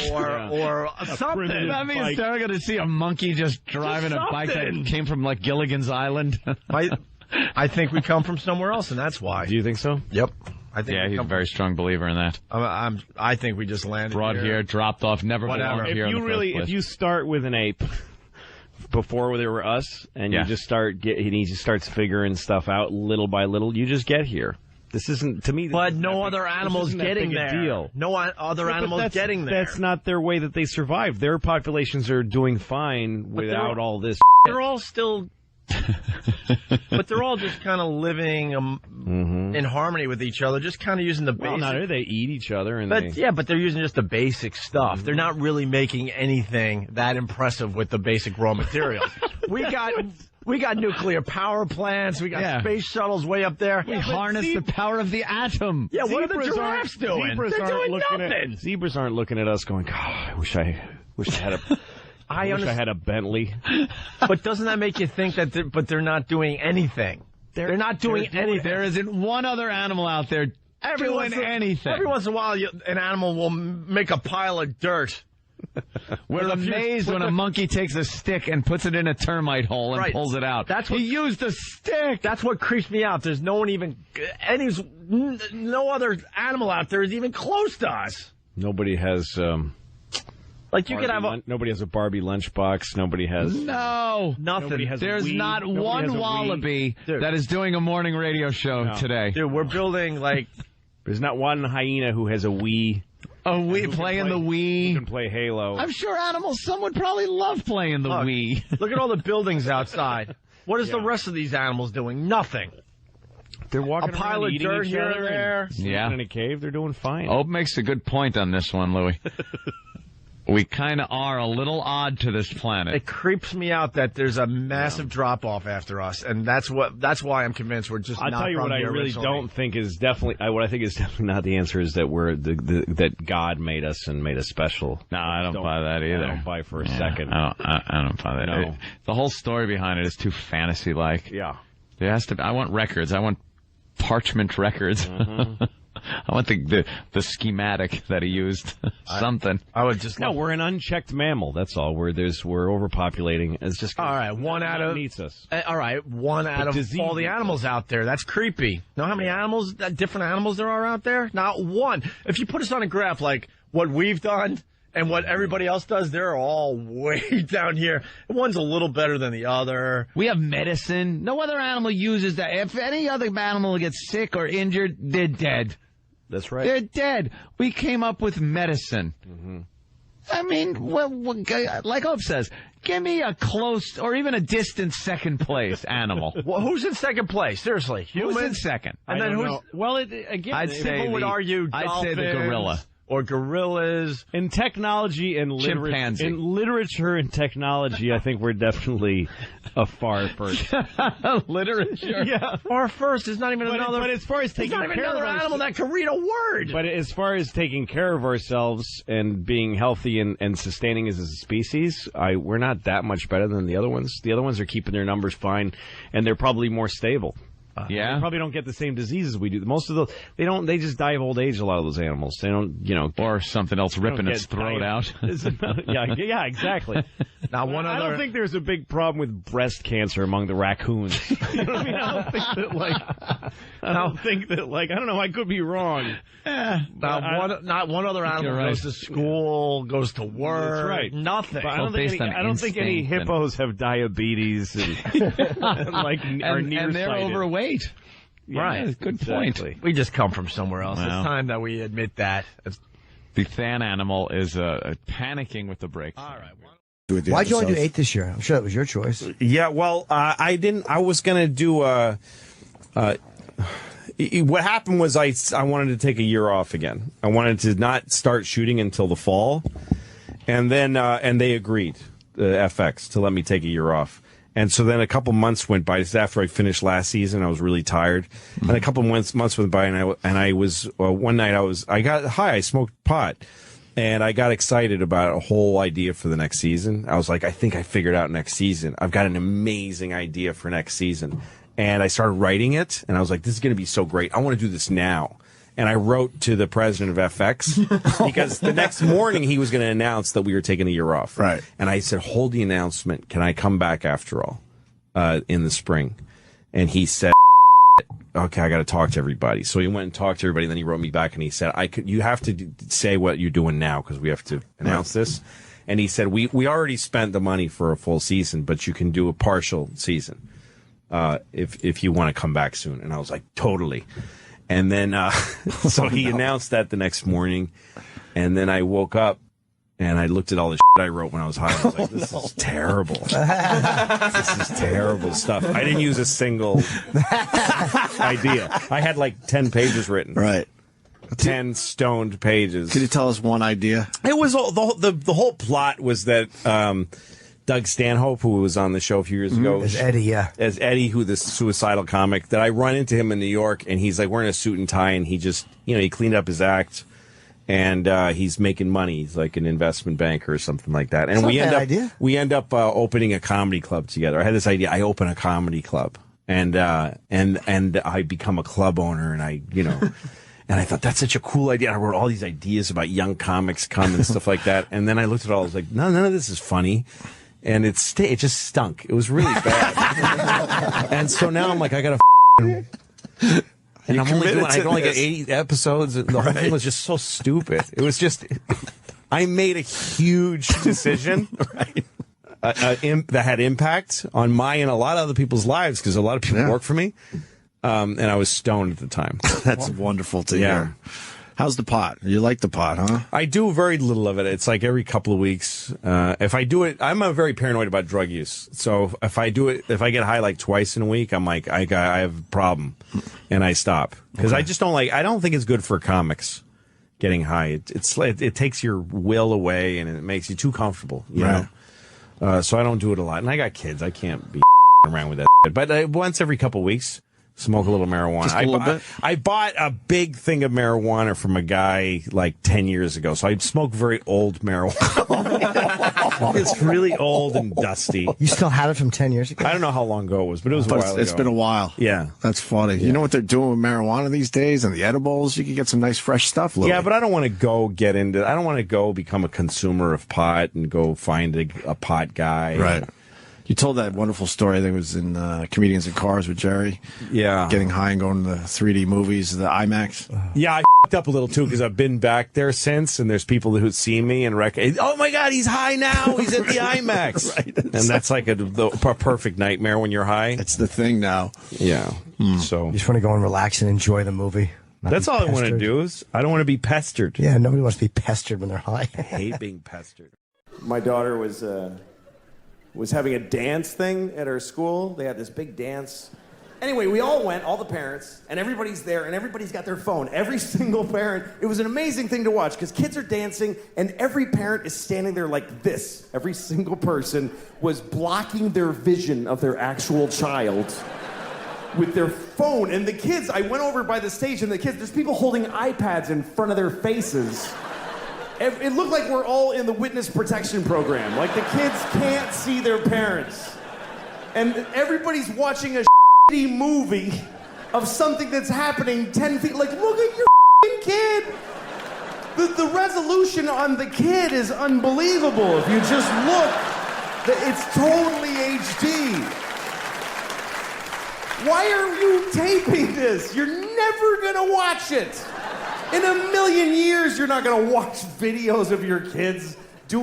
something. That means they're going to see a monkey just driving a bike that came from like Gilligan's Island. I think we come from somewhere else, and that's why. Do you think so? Yep. I think he's a very strong believer in that. I think we just landed brought here, dropped off, never belonged here. If you start with an ape before they were us, and you just he just starts figuring stuff out little by little, you just get here. This isn't, to me... But no other animals getting there. Deal. No other animals getting there. That's not their way that they survive. Their populations are doing fine without all this. They're all still... but they're all just kind of living in harmony with each other, just kind of using the basic... Well, no, they eat each other. But they're using just the basic stuff. They're not really making anything that impressive with the basic raw materials. We got nuclear power plants. We got space shuttles way up there. We harness the power of the atom. Yeah, what are the giraffes doing? They're doing nothing. Zebras aren't looking at us going, God, I wish I had a... I had a Bentley. But doesn't that make you think that they're not doing anything? They're not doing anything. There isn't one other animal out there doing anything. Every once in a while, an animal will make a pile of dirt. We're amazed when a monkey takes a stick and puts it in a termite hole and pulls it out. He used a stick. That's what creeps me out. There's no other animal out there is even close to us. Nobody has... nobody has a Barbie lunchbox. Nobody has nothing. There's not one wallaby that is doing a morning radio show today. Dude, we're building There's not one hyena who has a Wii. Playing the Wii. You can play Halo. I'm sure some would probably love playing the Wii. Look at all the buildings outside. What is the rest of these animals doing? Nothing. They're walking a pile around of dirt here and there. Sleeping in a cave. They're doing fine. Ope makes a good point on this one, Louis. We kind of are a little odd to this planet. It creeps me out that there's a massive drop-off after us, and that's why I'm convinced we're just not from here. I'll tell you what I really don't think is definitely... what I think is definitely not the answer is that we're that God made us and made us special. No, I don't buy that either. I don't buy for a second. I don't buy that. No. The whole story behind it is too fantasy-like. Yeah. There has to be, I want records. I want parchment records. I want the schematic that he used. Something. I would just we're an unchecked mammal. That's all. We're overpopulating. It's just all right. One out of needs us. All right. One out of all the animals out there. That's creepy. Know how many different animals there are out there? Not one. If you put us on a graph like what we've done and what everybody else does, they're all way down here. One's a little better than the other. We have medicine. No other animal uses that. If any other animal gets sick or injured, they're dead. That's right. They're dead. We came up with medicine. I mean, like Ope says, give me a close or even a distant second place animal. Well, who's in second place? Seriously, who's in second? And then who's? Know. Well, again, I'd say people would argue I'd say the gorilla. Or gorillas. In technology and chimpanzee. In literature and technology, I think we're definitely a far first. Literature? Yeah. Far first is not even another... But as far as taking care of another animal that can read a word. But as far as taking care of ourselves and being healthy and sustaining as a species, we're not that much better than the other ones. The other ones are keeping their numbers fine, and they're probably more stable. They probably don't get the same diseases we do. Most of they just die of old age, a lot of those animals. They don't, or something else ripping its throat out. Yeah, exactly. Now, I don't think there's a big problem with breast cancer among the raccoons. You know what I mean? I don't think that, I don't know, I could be wrong. Not one other animal goes to school, goes to work. That's right. Nothing. But I don't think any hippos have diabetes and they're overweight. Yeah, right. Good point. We just come from somewhere else. It's time that we admit that. The fan animal is panicking with the brakes. All right. Why'd you only do 8 this year? I'm sure that was your choice. Yeah, well, I didn't. I was going to do what happened was I wanted to take a year off again. I wanted to not start shooting until the fall, and then and they agreed, FX, to let me take a year off. And so then a couple months went by. Just after I finished last season, I was really tired, and a couple months went by, and I was one night I got high. I smoked pot, and I got excited about a whole idea for the next season. I was like, I think I figured out next season. I've got an amazing idea for next season. And I started writing it, and I was like, this is going to be so great. I want to do this now. And I wrote to the president of FX because the next morning he was going to announce that we were taking a year off. Right. And I said, hold the announcement. Can I come back after all in the spring? And he said, okay, I got to talk to everybody. So he went and talked to everybody, and then he wrote me back, and he said, you have to say what you're doing now because we have to announce this. And he said, we already spent the money for a full season, but you can do a partial season. If you want to come back soon. And I was like, totally. And then, so he announced that the next morning. And then I woke up and I looked at all the shit I wrote when I was high. I was like, this is terrible. This is terrible stuff. I didn't use a single idea. I had like 10 pages written. Right. 10 stoned pages. Could you tell us one idea? It was all, the whole plot was that, Doug Stanhope, who was on the show a few years ago. As Eddie, yeah. As Eddie, who the suicidal comic, that I run into him in New York, and he's like wearing a suit and tie, and he just, he cleaned up his act, and he's making money. He's like an investment banker or something like that. And we end up opening a comedy club together. I had this idea. I open a comedy club, and I become a club owner, and and I thought, that's such a cool idea. I wrote all these ideas about young comics come and stuff like that. And then I looked at it all, I was like, no, none of this is funny. And it just stunk. It was really bad. And so now I'm like, I gotta and I'm I only got 80 episodes, and the whole thing was just so stupid. It was just, I made a huge decision that had impact on my and a lot of other people's lives, because a lot of people work for me. And I was stoned at the time. That's wonderful to hear. How's the pot? You like the pot, huh? I do very little of it. It's like every couple of weeks. If I do it, I'm very paranoid about drug use. So if I get high like twice in a week, I'm like, I have a problem, and I stop because I just don't I don't think it's good for comics getting high. It takes your will away, and it makes you too comfortable. You know? So I don't do it a lot. And I got kids. I can't be around with that. But once every couple of weeks. Smoke a little marijuana. Just a little bit? I bought a big thing of marijuana from a guy like 10 years ago. So I smoke very old marijuana. It's really old and dusty. You still have it from 10 years ago? I don't know how long ago it was, but it was a while ago. It's been a while. Yeah. That's funny. Yeah. You know what they're doing with marijuana these days and the edibles? You can get some nice fresh stuff, Louis. Yeah, but I don't want to I don't want to go become a consumer of pot and go find a pot guy. Right. You told that wonderful story, I think it was in Comedians in Cars with Jerry. Yeah. Getting high and going to the 3D movies, the IMAX. Yeah, I f***ed up a little, too, because I've been back there since, and there's people who see me and oh, my God, he's high now. He's at the IMAX. Right. And that's like a perfect nightmare when you're high. It's the thing now. Yeah. So you just want to go and relax and enjoy the movie. That's all I want to do is I don't want to be pestered. Yeah, nobody wants to be pestered when they're high. I hate being pestered. My daughter was having a dance thing at her school. They had this big dance. Anyway, we all went, all the parents, and everybody's there, and everybody's got their phone. Every single parent. It was an amazing thing to watch, because kids are dancing, and every parent is standing there like this. Every single person was blocking their vision of their actual child with their phone. And the kids, I went over by the stage, and the kids, there's people holding iPads in front of their faces. It looked like we're all in the witness protection program. Like the kids can't see their parents. And everybody's watching a shitty movie of something that's happening 10 feet. Like, look at your kid. The resolution on the kid is unbelievable. If you just look, it's totally HD. Why are you taping this? You're never gonna watch it. In a million years, you're not gonna watch videos of your kids do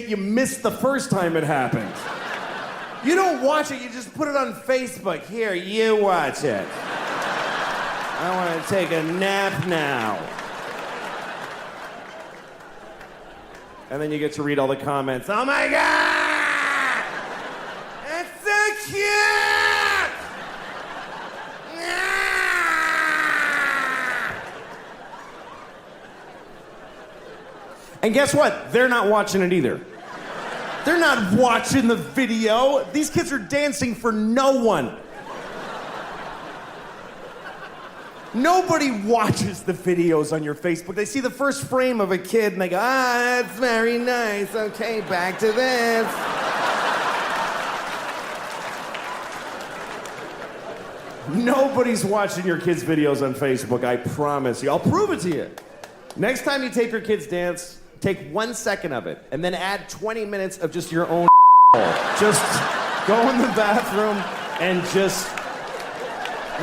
you missed the first time it happened. You don't watch it, you just put it on Facebook. Here, you watch it. I want to take a nap now. And then you get to read all the comments. Oh my God! It's so cute! And guess what? They're not watching it either. They're not watching the video. These kids are dancing for no one. Nobody watches the videos on your Facebook. They see the first frame of a kid and they go, that's very nice. Okay, back to this. Nobody's watching your kids' videos on Facebook, I promise you. I'll prove it to you. Next time you tape your kids dance, take 1 second of it and then add 20 minutes of just your own Just go in the bathroom and just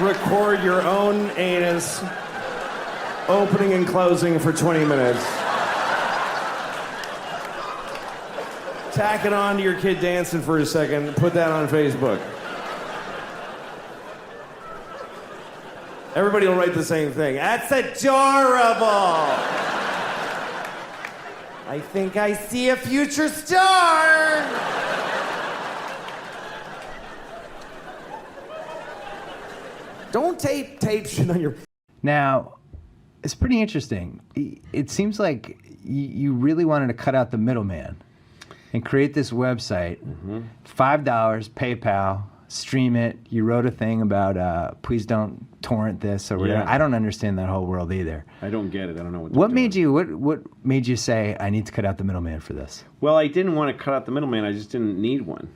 record your own anus opening and closing for 20 minutes. Tack it on to your kid dancing for a second, put that on Facebook. Everybody will write the same thing. That's adorable. I think I see a future star. Don't tape shit on your... Now, it's pretty interesting. It seems like you really wanted to cut out the middleman and create this website. $5, PayPal, stream it. You wrote a thing about please don't torrent this or whatever. Yeah. I don't understand that whole world either. I don't get it. I don't know What made you say I need to cut out the middleman for this? Well, I didn't want to cut out the middleman. I just didn't need one.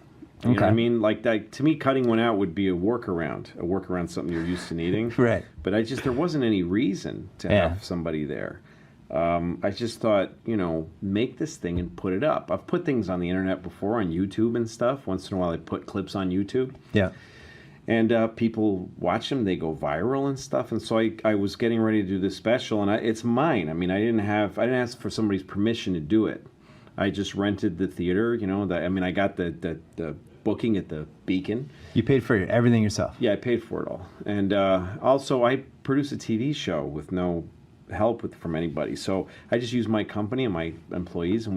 You know what I mean? Like, to me, cutting one out would be a workaround something you're used to needing. Right. But there wasn't any reason to have somebody there. I just thought, make this thing and put it up. I've put things on the internet before, on YouTube and stuff. Once in a while, I put clips on YouTube. Yeah. And people watch them, they go viral and stuff. And so I was getting ready to do this special, and it's mine. I mean, I didn't ask for somebody's permission to do it. I just rented the theater, I got the booking at the Beacon. You paid for everything yourself? Yeah, I paid for it all. And also, I produced a TV show with no help from anybody. So I just used my company and my employees, and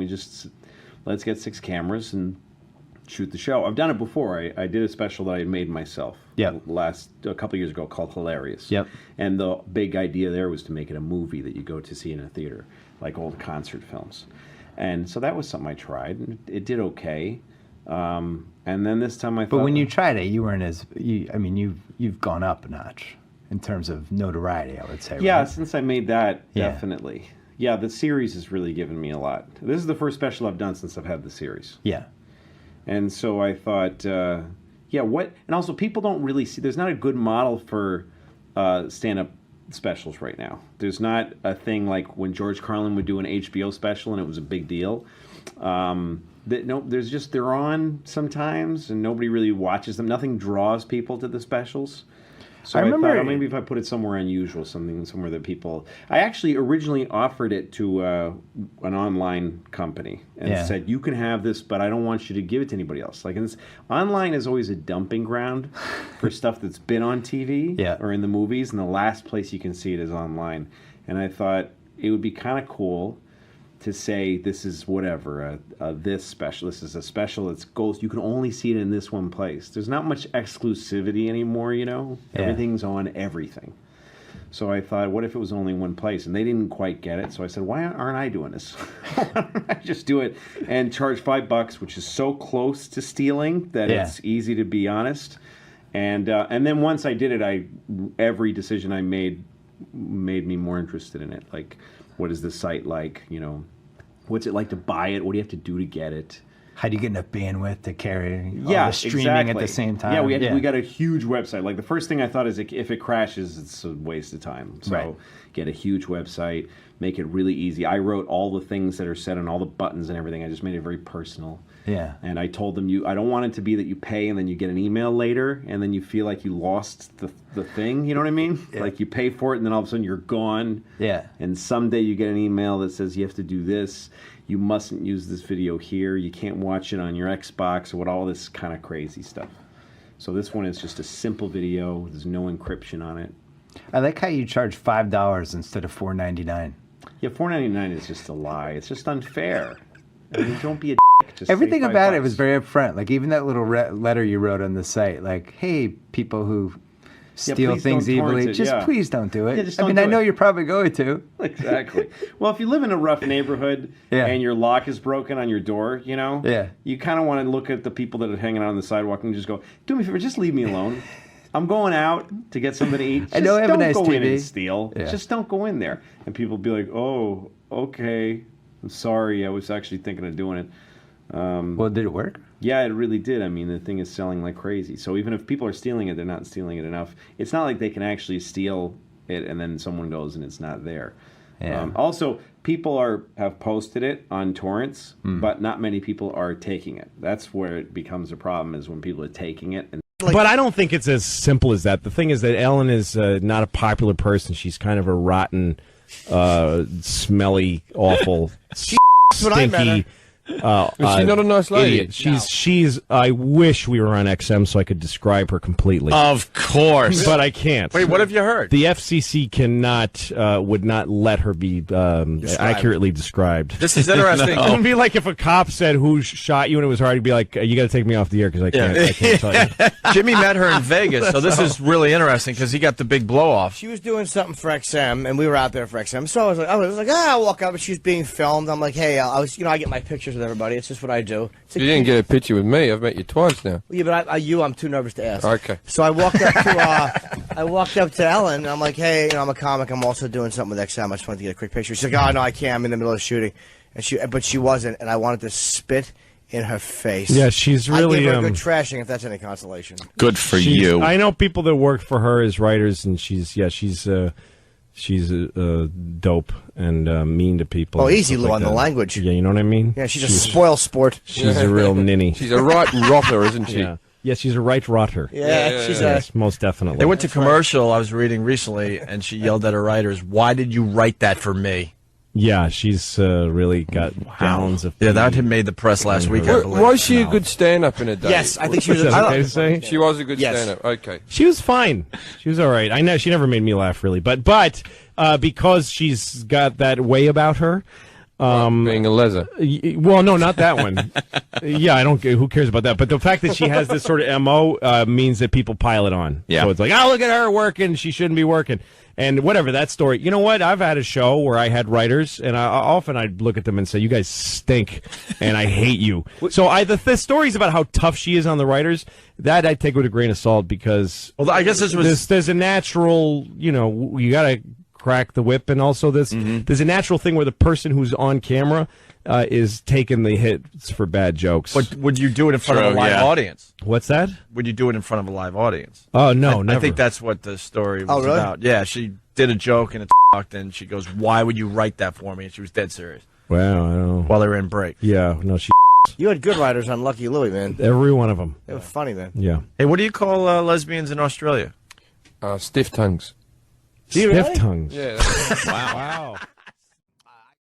let's get 6 cameras and shoot the show. I've done it before. I did a special that I made myself a couple years ago called Hilarious. Yep. And the big idea there was to make it a movie that you go to see in a theater, like old concert films. And so that was something I tried, and it did okay. And then this time I thought... But when you tried it, you weren't as... You've gone up a notch in terms of notoriety, I would say, Yeah, right? since I made that, definitely. Yeah, the series has really given me a lot. This is the first special I've done since I've had the series. Yeah. And so I thought, what... And also, people don't really see... There's not a good model for stand-up specials right now. There's not a thing like when George Carlin would do an HBO special and it was a big deal. They're on sometimes and nobody really watches them. Nothing draws people to the specials. So I thought, maybe if I put it somewhere unusual, somewhere that people... I actually originally offered it to an online company and said, you can have this, but I don't want you to give it to anybody else. Online is always a dumping ground for stuff that's been on TV or in the movies, and the last place you can see it is online. And I thought it would be kind of cool to say this is whatever, this special. This is a special that's goes. You can only see it in this one place. There's not much exclusivity anymore, Everything's on everything. So I thought, what if it was only one place? And they didn't quite get it. So I said, why aren't I doing this? Why don't I just do it and charge $5, which is so close to stealing that it's easy to be honest. And then once I did it, every decision I made me more interested in it. Like, what is the site like? What's it like to buy it? What do you have to do to get it? How do you get enough bandwidth to carry all the streaming at the same time? Yeah, we got a huge website. Like, the first thing I thought is if it crashes, it's a waste of time. So get a huge website, make it really easy. I wrote all the things that are said on all the buttons and everything. I just made it very personal. Yeah. And I told them, I don't want it to be that you pay and then you get an email later and then you feel like you lost the thing, you know what I mean? Yeah. Like you pay for it and then all of a sudden you're gone. Yeah. And someday you get an email that says you have to do this. You mustn't use this video here. You can't watch it on your Xbox or all this kind of crazy stuff. So this one is just a simple video. There's no encryption on it. I like how you charge $5 instead of $4.99. Yeah, $4.99 is just a lie. It's just unfair. I mean, don't be a just everything about $5. it was very upfront. Like even that little letter you wrote on the site, like, hey, people who steal please things don't torrent evilly. it, Just yeah. please don't do it. Yeah, just I don't mean, do I know it. you're probably going to. Exactly. Well, if you live in a rough neighborhood and your lock is broken on your door, you know, you kind of want to look at the people that are hanging out on the sidewalk and just go, do me a favor, just leave me alone. I'm going out to get something to eat. I know I have a nice don't go in TV. and steal. Yeah. Just don't go in there. And people be like, oh, okay. I'm sorry. I was actually thinking of doing it. Well, did it work? Yeah, it really did. I mean, the thing is selling like crazy. So even if people are stealing it, they're not stealing it enough. It's not like they can actually steal it and then someone goes and it's not there. Yeah. Also, people have posted it on torrents, but not many people are taking it. That's where it becomes a problem, is when people are taking it. And But I don't think it's as simple as that. The thing is that Ellen is not a popular person. She's kind of a rotten, smelly, awful, what I met her. stinky. Is she not a nice lady? Idiot. She's. I wish we were on XM so I could describe her completely. Of course, but I can't. Wait, what have you heard? The FCC would not let her be accurately described. This is interesting. It would be like if a cop said who shot you and it was hard to be like, you got to take me off the air because I can't tell you. Jimmy met her in Vegas, so this is really interesting because he got the big blow off. She was doing something for XM, and we were out there for XM. So I was like, I'll walk up, and she was being filmed. I'm like, hey, I get my pictures with everybody. It's just what I do. You didn't get a picture with me. I've met you twice now. Yeah, but I'm too nervous to ask. Okay. So I walked up to Ellen, and I'm like, hey, I'm a comic. I'm also doing something with XM. I just wanted to get a quick picture. She's like, oh, no, I can't. I'm in the middle of shooting. But she wasn't, and I wanted to spit in her face. Yeah, she's really. I gave her a good trashing, if that's any consolation. Good for She's- you. I know people that work for her as writers, and she's dope and mean to people. Oh, and easy, stuff Lou, like on the that. language. Yeah, you know what I mean? Yeah, she's a spoil sport. She's a real ninny. She's a right rotter, isn't she? Yeah. Yeah, she's a right rotter. Yeah, she's yes, most definitely. They went to commercial, I was reading recently, and she yelled at her writers, why did you write that for me? Yeah, she's really got gallons of. Yeah, that had made the press last week, I believe. Was she a good stand-up in a day? Yes, I think she was. Is that okay to say? She was a good Yes. stand-up. Okay. She was fine. She was all right. I know she never made me laugh really, but because she's got that way about her. Being a leather. Well, no, not that one. Yeah, I don't. Who cares about that? But the fact that she has this sort of MO means that people pile it on. Yeah. So it's like, oh, look at her working. She shouldn't be working. And whatever, that story. You know what? I've had a show where I had writers, and often I'd look at them and say, you guys stink, and I hate you. So the stories about how tough she is on the writers, that I take with a grain of salt because I guess this was... there's a natural, you got to crack the whip, and also there's a natural thing where the person who's on camera is taking the hits for bad jokes. But would you do it in front of a live audience? What's that? Would you do it in front of a live audience? Oh, no, I never. think that's what the story was really? about. Yeah, she did a joke and it sucked, and she goes, why would you write that for me? And she was dead serious. Wow, I don't know. While they were in break. Yeah, no, she. You had good writers on Lucky Louie, man. Every one of them. They were funny, man. Yeah. Hey, what do you call lesbians in Australia? Stiff tongues. Stiff tongues. Yeah. Wow.